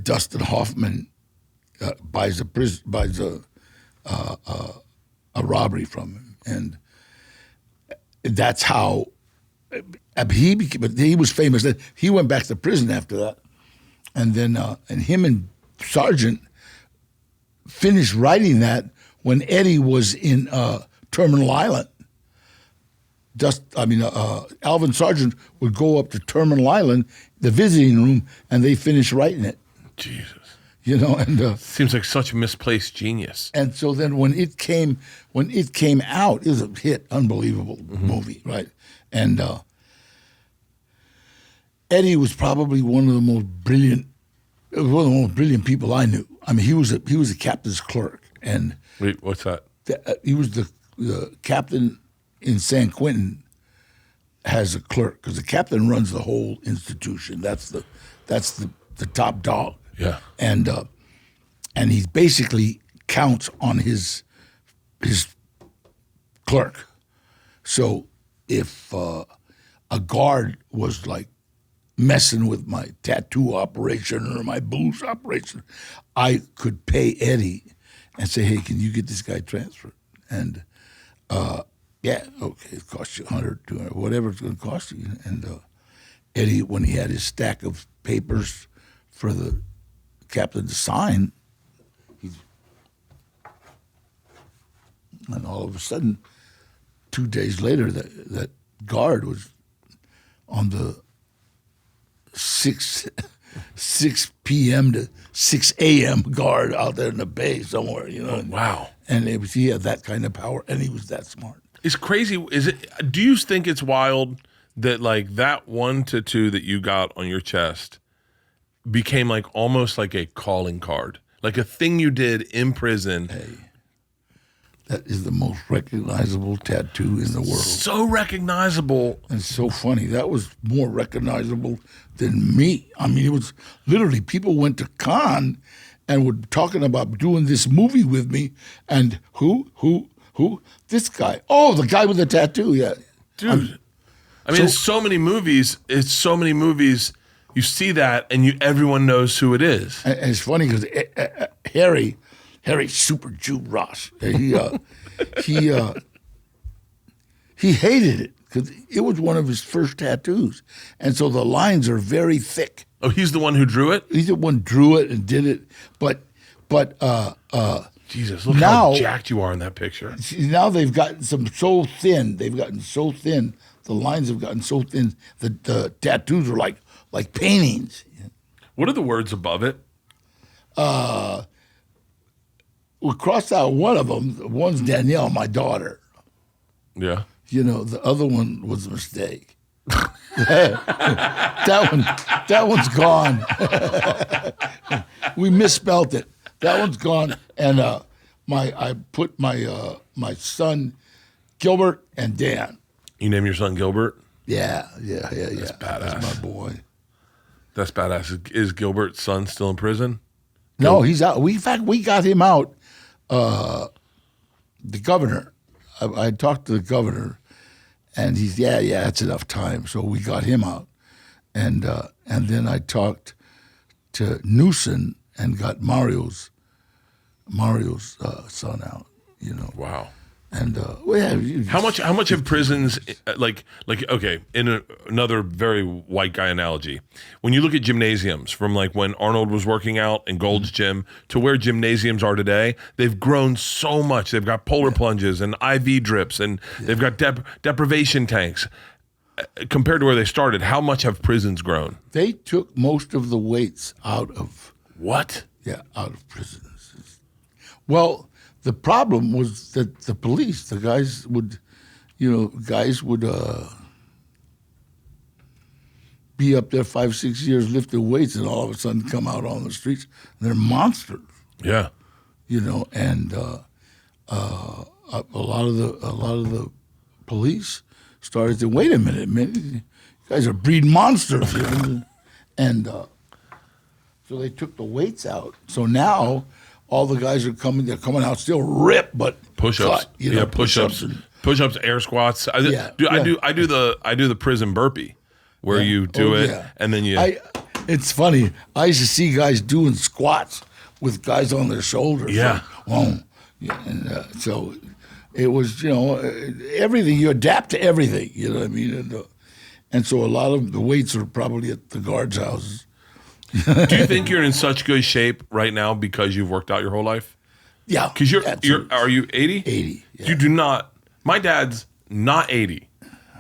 Dustin Hoffman buys a robbery from him, and that's how he became. But he was famous. He went back to prison after that, and then and him and Sargent finished writing that when Eddie was in Terminal Island. Alvin Sargent would go up to Terminal Island, the visiting room, and they finished writing it. Jesus. And seems like such misplaced genius. And so then when it came out, it was a hit, unbelievable movie, right? And Eddie was probably one of the most brilliant people I knew. I mean, he was a captain's clerk, and wait, what's that? He was the captain in San Quentin. Has a clerk because the captain runs the whole institution. That's the top dog. Yeah, and he basically counts on his clerk. So if a guard was like messing with my tattoo operation or my booze operation, I could pay Eddie and say, hey, can you get this guy transferred? And yeah, okay, it costs you $100, $200, whatever it's going to cost you. And Eddie, when he had his stack of papers for the captain to sign, and all of a sudden, 2 days later, that guard was on the 6 p.m. to 6 a.m. guard out there in the bay somewhere, Oh, wow. And he had that kind of power, and he was that smart. It's crazy. Do you think it's wild that like that one tattoo that you got on your chest became like almost like a calling card, like a thing you did in prison? Hey, that is the most recognizable tattoo in the world. So recognizable. And so funny. That was more recognizable than me. I mean, it was literally people went to Cannes and were talking about doing this movie with me. And who? This guy. Oh, the guy with the tattoo. Yeah, dude. I mean, it's so many movies. It's so many movies. You see that, and everyone knows who it is. And it's funny because Harry Super Jew Ross. He hated it because it was one of his first tattoos, and so the lines are very thick. Oh, he's the one who drew it? He's the one who drew it and did it, but Jesus, look how jacked you are in that picture. Now they've gotten so thin. The lines have gotten so thin. The tattoos are like paintings. What are the words above it? We crossed out one of them. One's Danielle, my daughter. Yeah. The other one was a mistake. that one's gone. We misspelt it. That one's gone. And I put my son Gilbert and Dan. You name your son Gilbert? Yeah. That's badass. That's my boy. That's badass. Is Gilbert's son still in prison? No, he's out. In fact, we got him out. The governor. I talked to the governor, And he's, yeah, that's enough time. So we got him out. And then I talked to Newsom and got Mario's son out, you know. Wow. And How much have prisons like okay, in another very white guy analogy, when you look at gymnasiums from like when Arnold was working out in Gold's Gym to where gymnasiums are today, they've grown so much. They've got polar plunges and IV drips, and they've got deprivation tanks. Compared to where they started, how much have prisons grown? They took most of the weights out of What? out of prisons. Well, the problem was that the police, the guys would be up there 5-6 years lifting weights, and all of a sudden come out on the streets. And they're monsters, Yeah. you know. And a lot of the police started to wait a minute, man. You guys are breeding monsters, you know? And so they took the weights out. So now all the guys are coming. They're coming out still ripped, but Push-ups. cut, you know, push-ups. and- Push-ups, air squats. I do the prison burpee where you do it and then you It's funny. I used to see guys doing squats with guys on their shoulders. Yeah. Like, and so it was, you know, everything. You adapt to everything. You know what I mean? And so a lot of the weights are probably at the guards' houses. Do you think you're in such good shape right now because you've worked out your whole life? Yeah. Because absolutely. are you 80? 80. Yeah. You do not. My dad's not 80.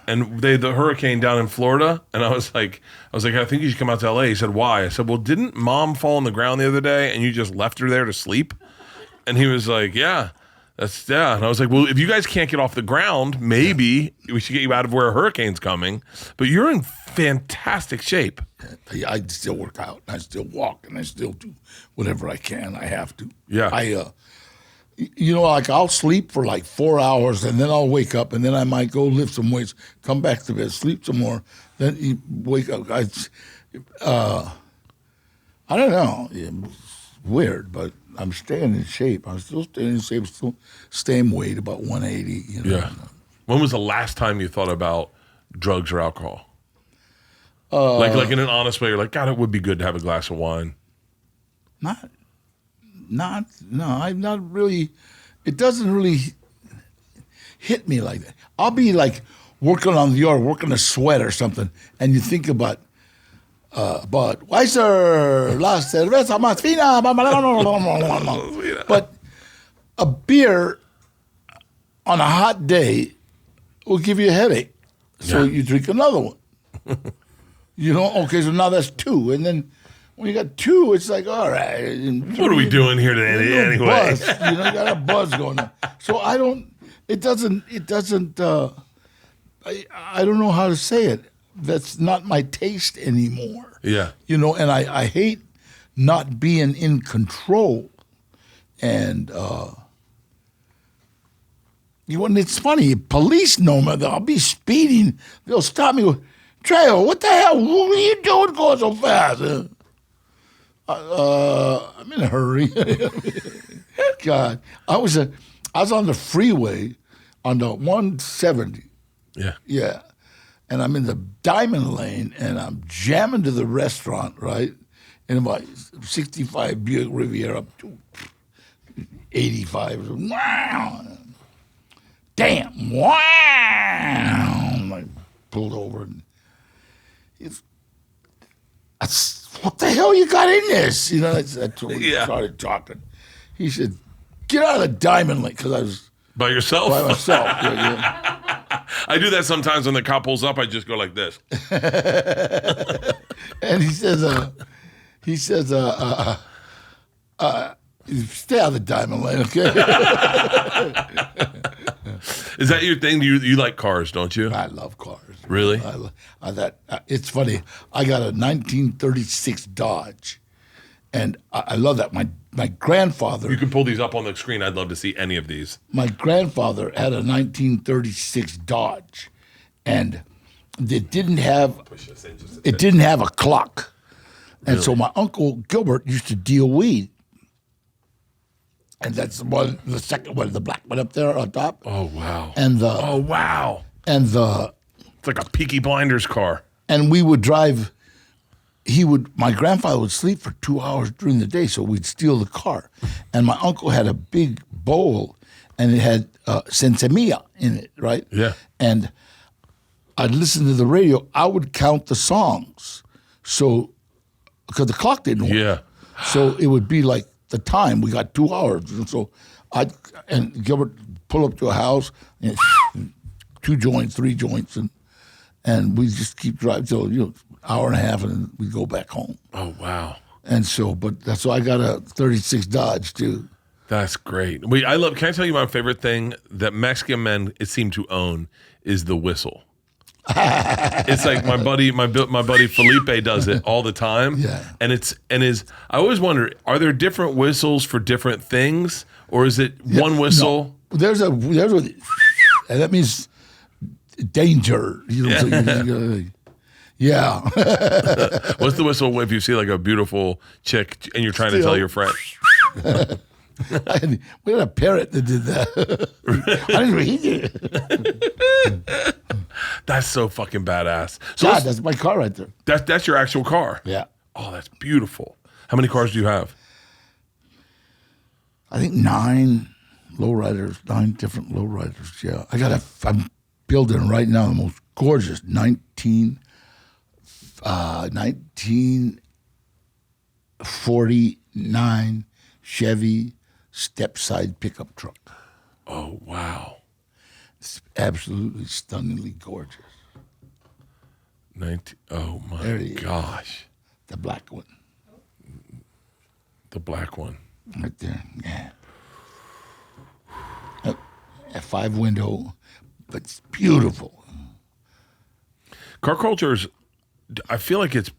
And the hurricane down in Florida, and I was like, I think you should come out to LA. He said, why? I said, well, didn't mom fall on the ground the other day and you just left her there to sleep? And he was like, yeah. And I was like, well, if you guys can't get off the ground, maybe we should get you out of where a hurricane's coming. But you're in fantastic shape. I still work out, and I still walk, and I still do whatever I can. I have to. Yeah. You know, like I'll sleep for like 4 hours, and then I'll wake up, and then I might go lift some weights, come back to bed, sleep some more, then you wake up. I don't know. It's weird, but I'm staying in shape. I'm still staying in shape, still staying weight about 180. You know? Yeah. When was the last time you thought about drugs or alcohol? Like in an honest way, you're like, God, it would be good to have a glass of wine. I'm not really. It doesn't really hit me like that. I'll be like working on the yard, working a sweat or something, and you think about Weiser, La Cerveza Más Fina, but a beer on a hot day will give you a headache, so you drink another one. You know, okay, so now that's two, and then when you got two, it's like, all right. What are we doing here today anyway? Buzz, you know, you got a buzz going on. So I don't know how to say it. That's not my taste anymore. Yeah. You know, and I hate not being in control. And, and it's funny, police know me. I'll be speeding. They'll stop me with, Trejo, what the hell? What are you doing going so fast? I'm in a hurry. God, I was on the freeway on the 170. Yeah. Yeah, and I'm in the diamond lane, and I'm jamming to the restaurant, right? And my 65 Buick Riviera up to 85. Wow. Damn. Wow. I pulled over. And what the hell you got in this? You know, that's when we started talking. He said, get out of the diamond lane, because I was by yourself? by myself. Yeah. I do that sometimes when the cop pulls up. I just go like this. And he says, stay out of the diamond lane, okay? Is that your thing? You like cars, don't you? I love cars. Really? It's funny. I got a 1936 Dodge, and I love that. My grandfather. You can pull these up on the screen. I'd love to see any of these. My grandfather had a 1936 Dodge, and it didn't have a clock, and so my Uncle Gilbert used to deal weed. And that's the second one, the black one up there on top. Oh, wow. And oh, wow. And It's like a Peaky Blinders car. and we would drive. My grandfather would sleep for 2 hours during the day, so we'd steal the car. And my uncle had a big bowl, and it had sensemilla in it, right? Yeah. And I'd listen to the radio. I would count the songs, so because the clock didn't work. Yeah. So it would be like the time. We got 2 hours, and so and Gilbert pull up to a house, and 2 joints, 3 joints, and we just keep driving till hour and a half, and we go back home. Oh, wow. And so, so I got a 36 Dodge too. That's great. Can I tell you my favorite thing that Mexican men seem to own is the whistle. It's like my buddy Felipe does it all the time. Yeah. And I always wonder, are there different whistles for different things, or is it one whistle? No, there's a, and that means danger. Yeah. What's the whistle if you see like a beautiful chick and you're trying to tell your friend? We had a parrot that did that. That's so fucking badass. So God, that's my car right there. that's your actual car. Yeah. Oh, that's beautiful. How many cars do you have? I think 9 lowriders, 9 different lowriders. Yeah. I'm building right now the most gorgeous 1949 Chevy step-side pickup truck. Oh, wow. It's absolutely stunningly gorgeous. Oh, my There it is. gosh. The black one. The black one. Right there. Yeah. A 5-window, but it's beautiful. Car culture is, I feel like it's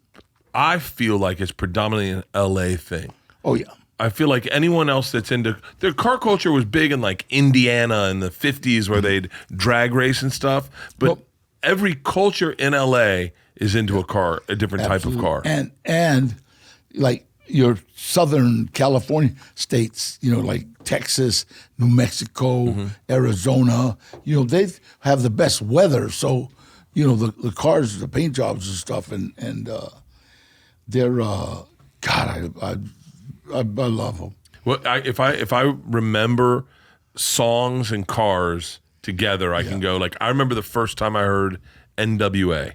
predominantly an LA thing. Oh, yeah. I feel like anyone else that's into their car culture was big in like Indiana in the 50s where they'd drag race and stuff. But Well, every culture in LA is into a different type of car. And like your Southern California states, like Texas, New Mexico, Arizona, they have the best weather. So, the cars, the paint jobs and stuff, and they're, God, I love them. Well, if I remember songs and cars together, I can go like I remember the first time I heard NWA.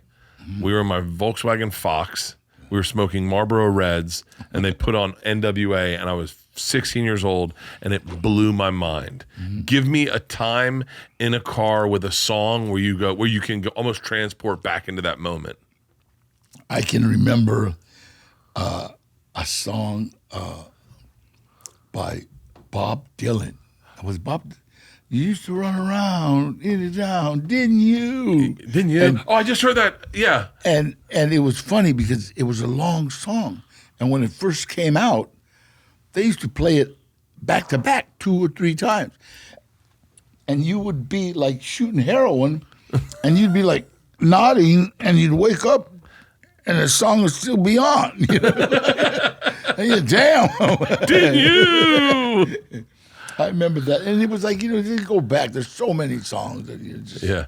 We were in my Volkswagen Fox. We were smoking Marlboro Reds, and they put on NWA, and I was 16 years old, and it blew my mind. Give me a time in a car with a song where you can almost transport back into that moment. I can remember a song by Bob Dylan. It was Bob. You used to run around in and down, didn't you? Didn't you? I just heard that. Yeah. And it was funny because it was a long song, and when it first came out, they used to play it back to back 2 or 3 times, and you would be like shooting heroin, and you'd be like nodding, and you'd wake up, and the song would still be on. And you're damn. Didn't you? I remember that, and it was like you go back. There's so many songs that you just. Yeah.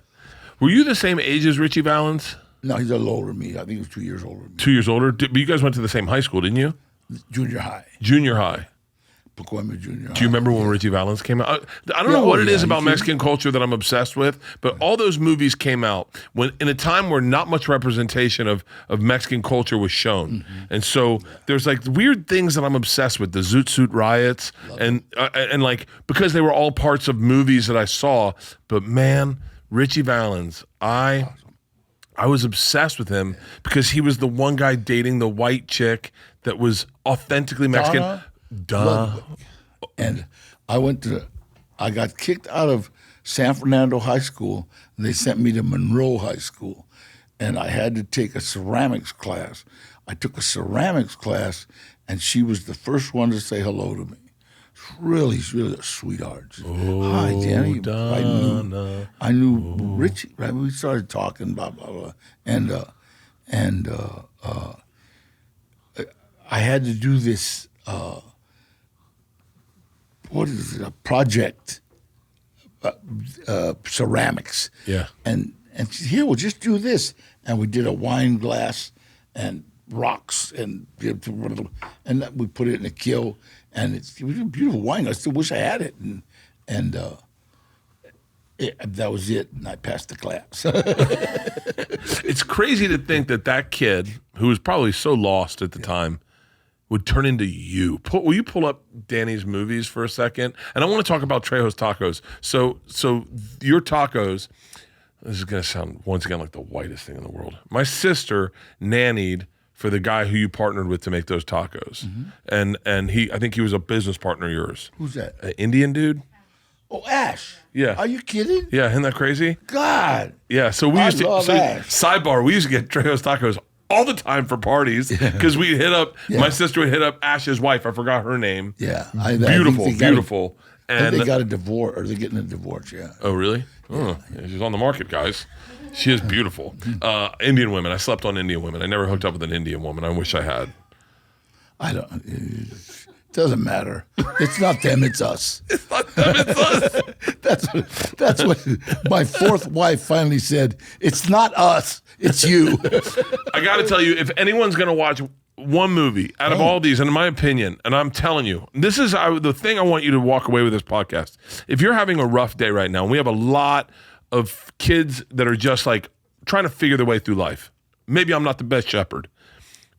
Were you the same age as Richie Valens? No, he's a little older than me. I think he was 2 years older than me. 2 years older? But you guys went to the same high school, didn't you? Junior high. Junior high. Pacoima Junior High. Do you remember when Richie Valens came out? I don't know what it is about Mexican culture that I'm obsessed with, but all those movies came out when in a time where not much representation of Mexican culture was shown. And so there's like weird things that I'm obsessed with, the Zoot Suit riots and like because they were all parts of movies that I saw, but man, Richie Valens, I was obsessed with him because he was the one guy dating the white chick that was authentically Mexican. Ludwig. And I got kicked out of San Fernando High School, and they sent me to Monroe High School, and I had to take a ceramics class. I took a ceramics class, and she was the first one to say hello to me. She's really a sweetheart. Hi, Danny. I knew Richie, right? We started talking, blah, blah, blah. And I had to do this, what is it, a project ceramics. Yeah. And she said, here, we'll just do this. And we did a wine glass and rocks, and we put it in a kiln. And it was a beautiful wine. I still wish I had it. And that was it. And I passed the class. It's crazy to think that kid, who was probably so lost at the time, would turn into you. Will you pull up Danny's movies for a second? And I want to talk about Trejo's tacos. So your tacos, this is going to sound once again like the whitest thing in the world. My sister nannied for the guy who you partnered with to make those tacos. Mm-hmm. And I think he was a business partner of yours. Who's that? An Indian dude. Oh, Ash. Yeah. Are you kidding? Yeah, isn't that crazy? God. Yeah, so we used to Ash. sidebar, we used to get Trejo's tacos all the time for parties because we hit up my sister would hit up Ash's wife. I forgot her name. Yeah. Beautiful. And they got a divorce, or they're getting a divorce, yeah. Oh, really? Yeah. She's on the market, guys. She is beautiful. Indian women. I slept on Indian women. I never hooked up with an Indian woman. I wish I had. I don't. It doesn't matter. It's not them. It's us. It's not them. It's us. That's what my fourth wife finally said. It's not us. It's you. I got to tell you, if anyone's going to watch one movie out of all these, and in my opinion, and I'm telling you, this is the thing I want you to walk away with this podcast. If you're having a rough day right now, and we have a lot of kids that are just like trying to figure their way through life. Maybe I'm not the best shepherd,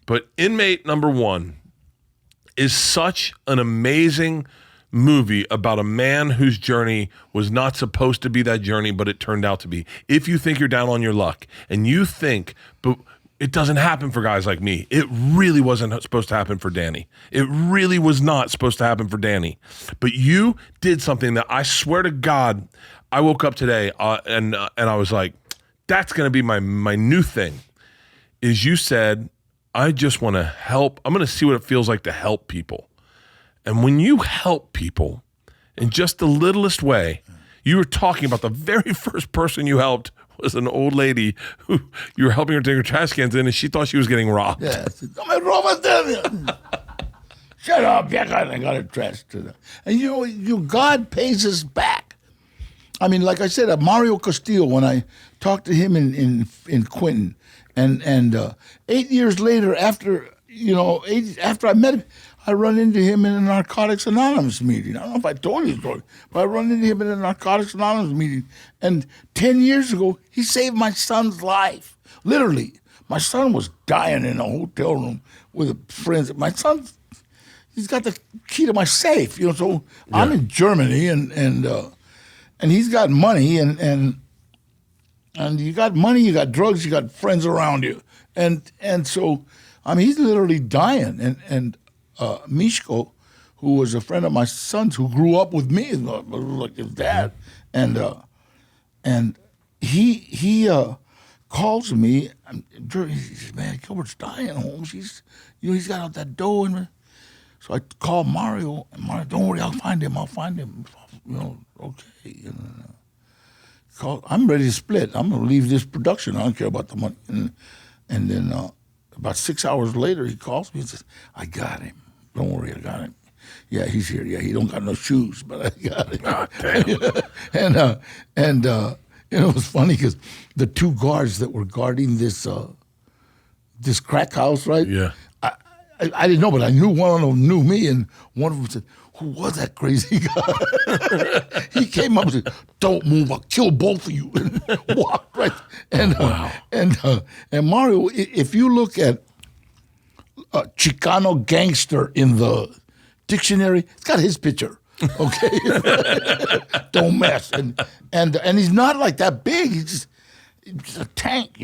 but Inmate Number 1 is such an amazing movie about a man whose journey was not supposed to be that journey, but it turned out to be. If you think you're down on your luck and you think, but it doesn't happen for guys like me. It really wasn't supposed to happen for Danny. It really was not supposed to happen for Danny. But you did something that I swear to God, I woke up today and I was like, that's going to be my new thing. Is you said, I just want to help. I'm going to see what it feels like to help people. And when you help people in just the littlest way, you were talking about the very first person you helped was an old lady who you were helping her take her trash cans in, and she thought she was getting robbed. Yeah. Shut up, I got a trash to them. And God pays us back. I mean, like I said, Mario Castillo, when I talked to him in Quentin, and 8 years later, after I met him, I run into him in a Narcotics Anonymous meeting. I don't know if I told you the story, but I run into him in a Narcotics Anonymous meeting. And 10 years ago, he saved my son's life. Literally. My son was dying in a hotel room with friends. My son, he's got the key to my safe. So I'm in Germany, and he's got money, and you got money, you got drugs, you got friends around you. And so, I mean, he's literally dying. And Mishko, who was a friend of my son's, who grew up with me, like his dad, and he calls me. He says, "Man, Gilbert's dying, Holmes. He's got out that dough." And so I call Mario, and Mario, "Don't worry, I'll find him. Okay." I'm ready to split. I'm going to leave this production. I don't care about the money. And then about 6 hours later, he calls me and says, "I got him. Don't worry, I got him. Yeah, he's here. Yeah, he don't got no shoes, but I got him." Oh, damn. It was funny because the two guards that were guarding this crack house, right? Yeah. I didn't know, but I knew one of them knew me, and one of them said, "Who was that crazy guy?" He came up and said, "Don't move, I'll kill both of you." And walked right. And wow. And Mario, if you look at Chicano gangster in the dictionary, it's got his picture. Okay, don't mess. And he's not like that big. He's just a tank,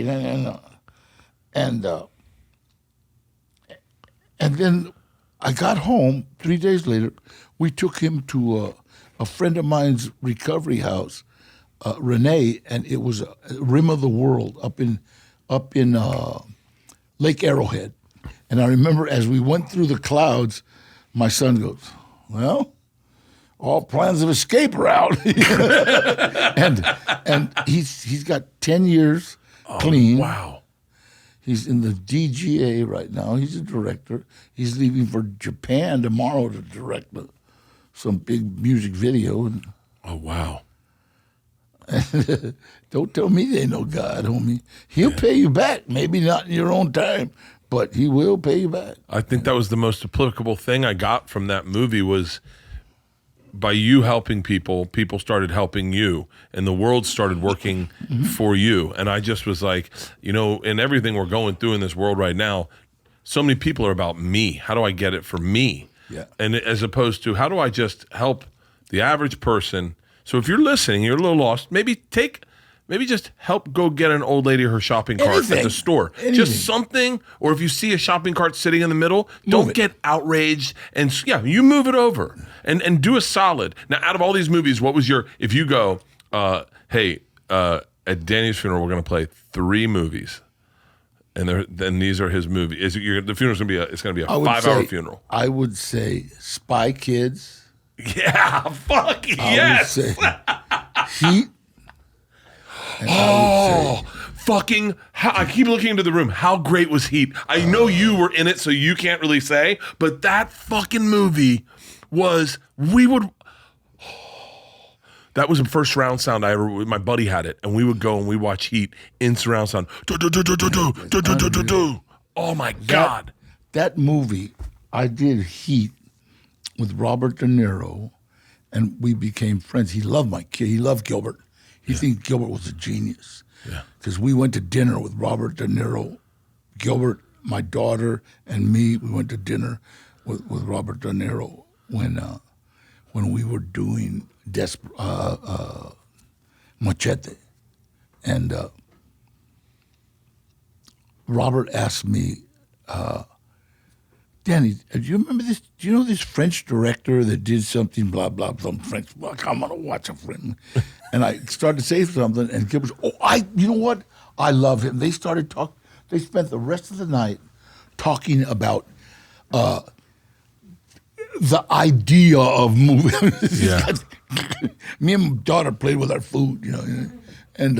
And then I got home 3 days later. We took him to a friend of mine's recovery house, Renee, and it was a rim of the world up in Lake Arrowhead. And I remember as we went through the clouds, my son goes, "Well, all plans of escape are out." and he's got 10 years clean. Wow. He's in the DGA right now. He's a director. He's leaving for Japan tomorrow to direct some big music video. Oh, wow. Don't tell me they know God, homie. He'll pay you back. Maybe not in your own time, but he will pay you back. I think that was the most applicable thing I got from that movie was by you helping people, people started helping you, and the world started working for you. And I just was like, you know, in everything we're going through in this world right now, so many people are about me. How do I get it for me? Yeah. And as opposed to how do I just help the average person? So if you're listening, you're a little lost, maybe just help go get an old lady her shopping cart at Anything. the store. Anything. Just something, or if you see a shopping cart sitting in the middle, don't get outraged and you move it over and do a solid. Now, out of all these movies, what was your, if you go, hey, at Danny's funeral, we're going to play 3 movies. And then these are his movies. The funeral's going to be it's going to be a 5-hour funeral. I would say Spy Kids. Yeah, fuck yes. I would say Heat. Fucking! I keep looking into the room. How great was Heat? I know you were in it, so you can't really say. But that fucking movie was. That was the first surround sound I ever. My buddy had it, and we would go and we watch Heat in surround sound. Oh my god! That movie, I did Heat with Robert De Niro, and we became friends. He loved my kid. He loved Gilbert. He thinks Gilbert was a genius. Yeah. Because we went to dinner with Robert De Niro, Gilbert, my daughter, and me. We went to dinner with Robert De Niro when we were doing Machete. And Robert asked me, Danny, do you remember this? Do you know this French director that did something, blah, blah, some French, I'm going to watch a friend. And I started to say something, and Gilbert said, you know what? I love him. They started talking. They spent the rest of the night talking about the idea of movies. Yeah. Me and my daughter played with our food, and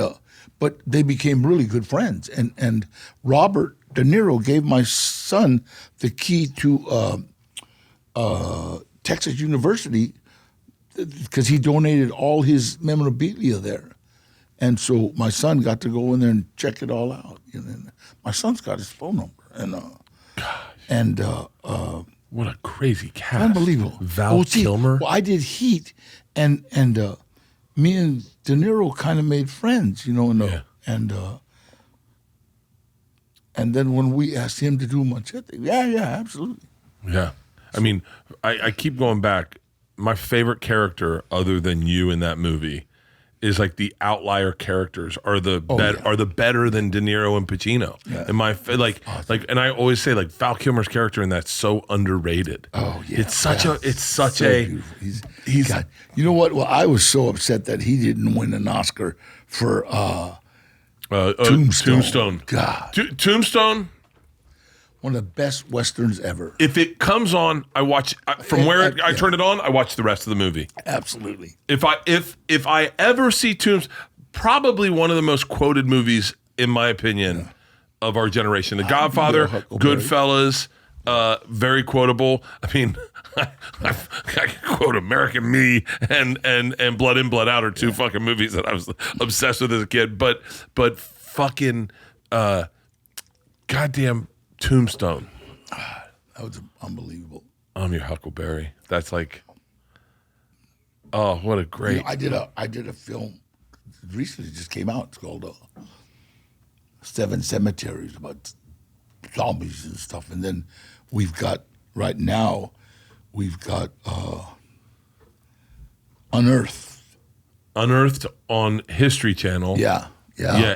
but they became really good friends. And Robert De Niro gave my son the key to Texas University because he donated all his memorabilia there. And so my son got to go in there and check it all out. My son's got his phone number. What a crazy cast! Unbelievable. Val Kilmer. Well, I did Heat, and me and De Niro kind of made friends, and then when we asked him to do Machete, yeah, absolutely. Yeah. I mean, I keep going back. My favorite character, other than you in that movie, is like the outlier characters are better than De Niro and Pacino. Yeah. And and I always say like Val Kilmer's character in that's so underrated. Oh yeah, it's such a beautiful. He's God, you know what? Well, I was so upset that he didn't win an Oscar for Tombstone. God, Tombstone. One of the best westerns ever. If it comes on, I watch from where I turn it on. I watch the rest of the movie. Absolutely. If I ever see Tombstone, probably one of the most quoted movies in my opinion of our generation. The Godfather, Goodfellas, very quotable. I mean, I can quote American Me and Blood In, Blood Out are 2 fucking movies that I was obsessed with as a kid. But fucking goddamn. Tombstone. That was unbelievable. I'm your Huckleberry. That's like, oh, what a great. I did a film recently. It just came out. It's called 7 Cemeteries about zombies and stuff. And then right now we've got Unearthed. Unearthed on History Channel. Yeah.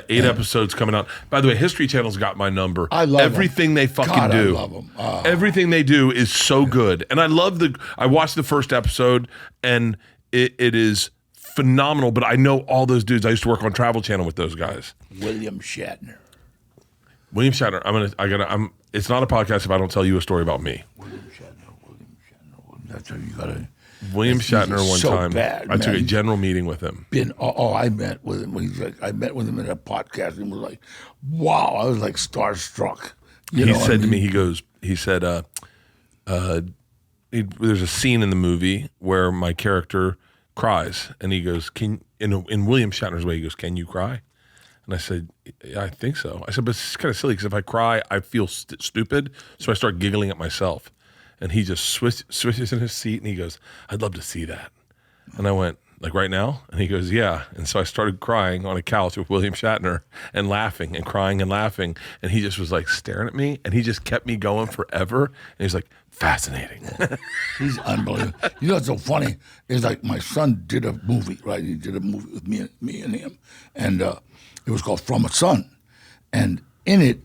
8 episodes coming out. By the way, History Channel's got my number. I love everything they fucking do. I love them. Everything they do is so good, and I love I watched the first episode, and it is phenomenal. But I know all those dudes. I used to work on Travel Channel with those guys. William Shatner. It's not a podcast if I don't tell you a story about me. William Shatner. That's how you gotta. William Shatner one time. Bad, I took a general meeting with him. I met with him. I met with him in a podcast and was like, wow, I was like starstruck. He said to me, there's a scene in the movie where my character cries, and he goes, in William Shatner's way, he goes, "Can you cry?" And I said, "Yeah, I think so." I said, "But it's kind of silly because if I cry, I feel stupid, so I start giggling at myself." And he just switches in his seat, and he goes, "I'd love to see that." And I went, "Like right now?" And he goes, "Yeah." And so I started crying on a couch with William Shatner and laughing and crying and laughing. And he just was like staring at me, and he just kept me going forever. And he's like, "Fascinating." He's unbelievable. You know what's so funny is like my son did a movie, right? He did a movie with me and him, and it was called From a Son. And in it,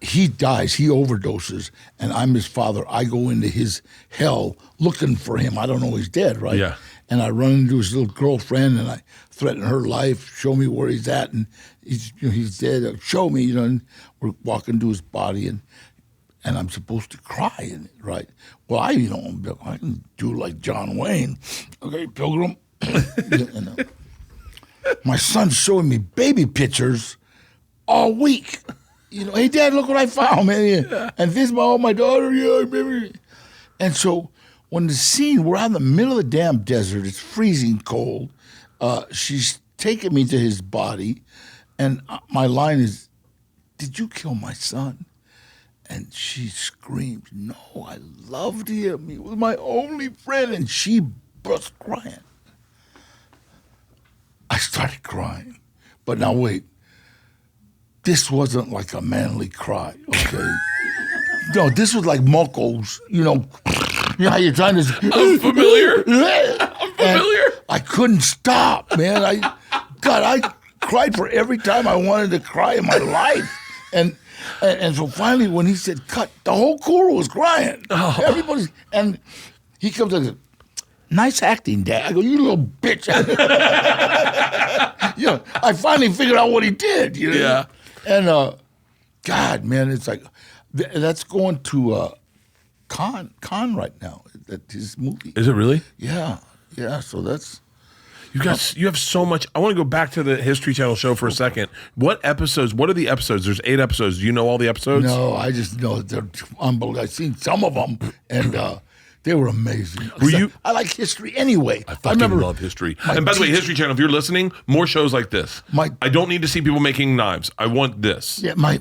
he dies, he overdoses, and I'm his father. I go into his hell looking for him. I don't know he's dead, right? Yeah. And I run into his little girlfriend, and I threaten her life, show me where he's at, and he's dead. Show me, and we're walking to his body, and I'm supposed to cry in it, right? Well, I can do like John Wayne. Okay, Pilgrim. My son's showing me baby pictures all week. Hey, Dad, look what I found, man. Yeah. And this is my daughter. Yeah, baby. And so when the scene, we're out in the middle of the damn desert, it's freezing cold. She's taking me to his body, and my line is, "Did you kill my son?" And she screams, "No, I loved him. He was my only friend." And she burst crying. I started crying. But now wait. This wasn't like a manly cry, okay? No, this was like Muckles, how you're trying to... I'm familiar. I'm familiar. And I couldn't stop, man. I cried for every time I wanted to cry in my life. And so finally when he said cut, the whole crew was crying. Oh. And he comes and says, "Nice acting, Dad." I go, "You little bitch." I finally figured out what he did. Yeah. And God, man, it's like that's going to Cannes right now. That his movie. Is it really? Yeah. So that's you have so much. I want to go back to the History Channel show for a second. What episodes? What are the episodes? There's 8 episodes. Do you know all the episodes? No, I just know that they're unbelievable. I've seen some of them, and they were amazing. I like history anyway. I fucking love history. And by the way, History Channel, if you're listening, more shows like this. I don't need to see people making knives. I want this. Yeah, my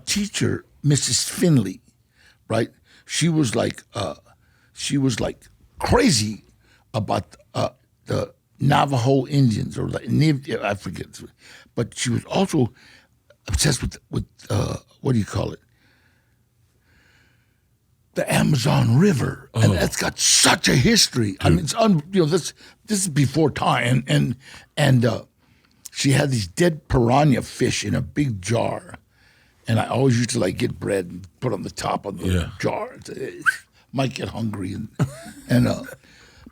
teacher, Mrs. Finley, right? She was like crazy about the Navajo Indians, or I forget, but she was also obsessed with what do you call it? The Amazon River, and that's got such a history. Dude. I mean, it's this is before time, and she had these dead piranha fish in a big jar, and I always used to get bread and put on the top of the jar. Might get hungry, and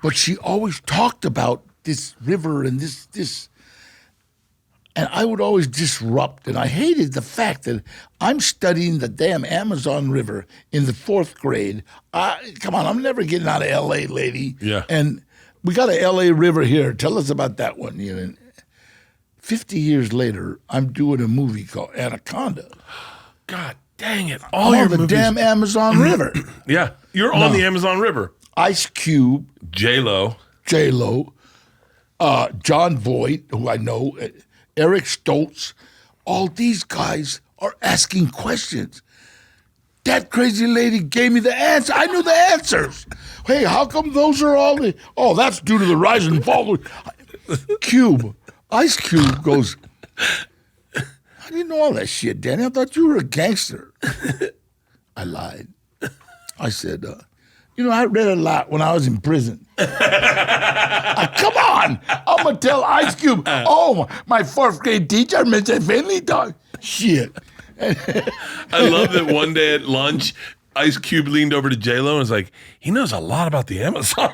but she always talked about this river and this. And I would always disrupt, and I hated the fact that I'm studying the damn Amazon River in the 4th grade. Come on, I'm never getting out of L.A., lady. Yeah. And we got a L.A. River here. Tell us about that one. 50 years later, I'm doing a movie called Anaconda. God dang it. All on the damn Amazon River. Yeah, you're on the Amazon River. Ice Cube. J-Lo. John Voight, who I know, Eric Stoltz, all these guys are asking questions. That crazy lady gave me the answer. I knew the answers. Hey, how come those are all the... Oh, that's due to the rise and fall. Ice Cube goes, "I didn't know all that shit, Danny. I thought you were a gangster." I lied. I said, I read a lot when I was in prison. Come on. I'm going to tell Ice Cube, my 4th grade teacher, Mr. Finley, dog. Shit. I love that one day at lunch, Ice Cube leaned over to J-Lo and was like, "He knows a lot about the Amazon."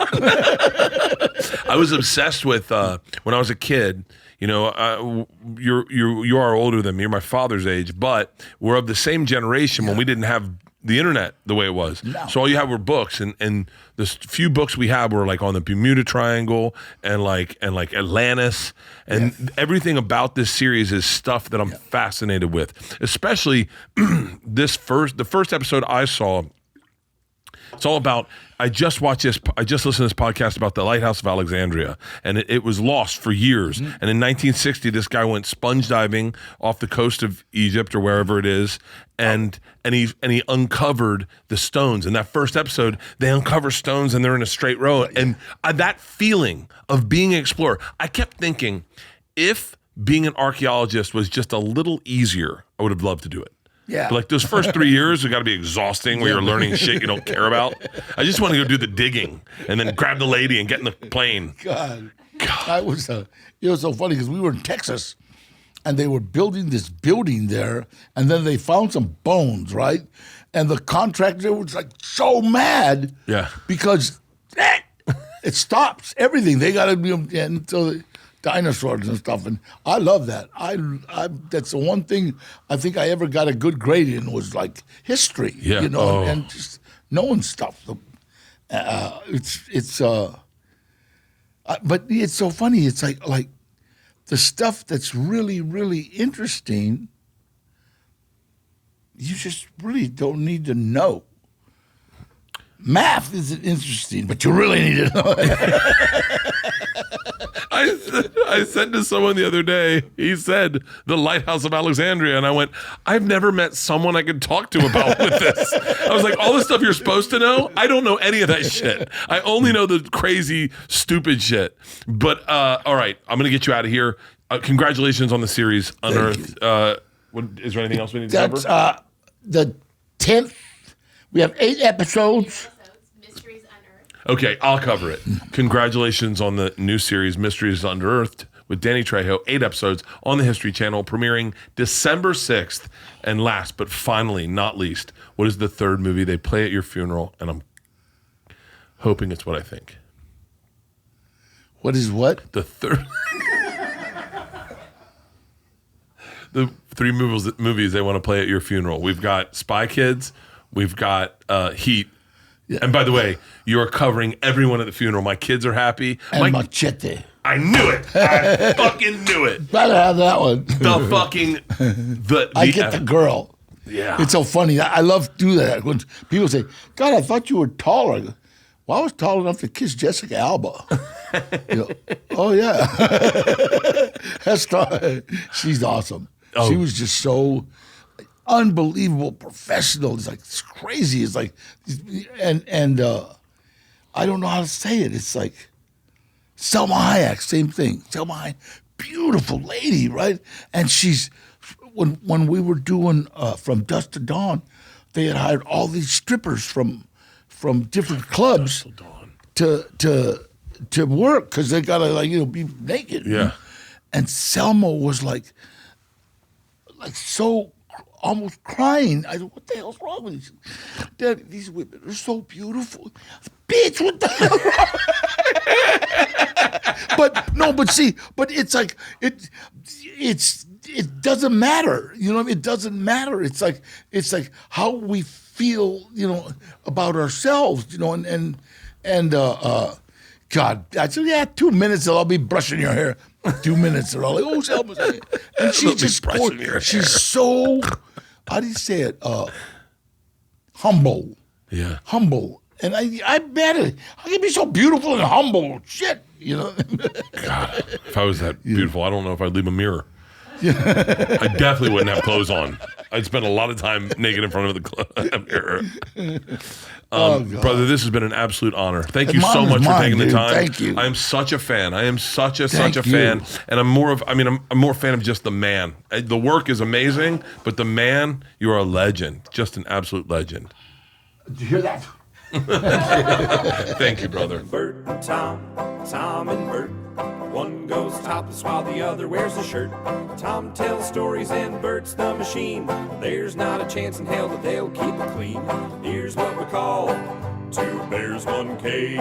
I was obsessed with, when I was a kid, you are older than me. You're my father's age, but we're of the same generation when we didn't have the internet the way it was. No. So all you had were books, and the few books we had were on the Bermuda Triangle and like Atlantis, and everything about this series is stuff that I'm fascinated with. Especially the first episode I saw It's all about. I just watched this. I just listened to this podcast about the Lighthouse of Alexandria, and it was lost for years. And in 1960, this guy went sponge diving off the coast of Egypt or wherever it is, and he uncovered the stones. In that first episode, they uncover stones and they're in a straight row. And that feeling of being an explorer, I kept thinking, if being an archaeologist was just a little easier, I would have loved to do it. Yeah. But like those first 3 years have got to be exhausting where you're learning shit you don't care about. I just want to go do the digging and then grab the lady and get in the plane. God. It was so funny because we were in Texas and they were building this building there, and then they found some bones, right? And the contractor was like so mad. Yeah. Because it stops everything. They got to be, and so the dinosaurs and stuff, and I love that. I that's the one thing I think I ever got a good grade in was like history, Yeah. you know, and just knowing stuff. But it's so funny. It's like the stuff that's really, really interesting, you just really don't need to know. Math isn't interesting, but you really need to know it. I said to someone the other day, he said, the Lighthouse of Alexandria. And I went, I've never met someone I could talk to about with this. I was like, all the stuff you're supposed to know, I don't know any of that shit. I only know the crazy, stupid shit. But all right, I'm going to get you out of here. Congratulations on the series, Unearthed. Is there anything else we need to cover? That's the 10th. We have 8 episodes. Mysteries Unearthed. Okay, I'll cover it. Congratulations on the new series, Mysteries Unearthed, with Danny Trejo, 8 episodes on the History Channel, premiering December 6th. And last, but finally, not least, what is the third movie they play at your funeral? And I'm hoping it's what I think. What is what? The third... the 3 movies they want to play at your funeral. We've got Spy Kids, we've got Heat, Yeah. and by the way, you are covering everyone at the funeral. My kids are happy. And Machete. I knew it. I fucking knew it. Better have that one. The fucking I get the girl. Yeah. It's so funny. I love to do that. When people say, God, I thought you were taller. I go, well, I was tall enough to kiss Jessica Alba. You know, oh, yeah. That's she's awesome. Oh. She was just so unbelievable professional. It's like, it's crazy. It's like, and I don't know how to say it. It's like Selma Hayek, same thing. Selma Hayek, beautiful lady, right? And she's, when we were doing From Dusk to Dawn, they had hired all these strippers from different clubs to work because they gotta be naked. Yeah. And Selma was like so almost crying. I said, what the hell's wrong with you? Daddy, these women are so beautiful. Bitch, what the hell wrong? But it's like it doesn't matter. You know what I mean? It doesn't matter. It's like how we feel, about ourselves, and God, I said, yeah, 2 minutes and I'll be brushing your hair. 2 minutes and all like, oh, Selma's hair. And she's just brushing your hair. She's so, how do you say it? Humble. Yeah. Humble. And I bet it. How can you be so beautiful and humble? Shit, God, if I was that beautiful, I don't know if I'd leave a mirror. I definitely wouldn't have clothes on. I'd spend a lot of time naked in front of the mirror. Brother, this has been an absolute honor. Thank you so much for taking the time. Thank you. I am such a fan. I am such a fan. And I'm more a fan of just the man. The work is amazing, but the man, you are a legend. Just an absolute legend. Did you hear that? Thank you, brother. Bert and Tom, Tom and Bert. One goes topless while the other wears a shirt. Tom tells stories and Bert's the machine. There's not a chance in hell that they'll keep it clean. Here's what we call 2 bears, 1 cave.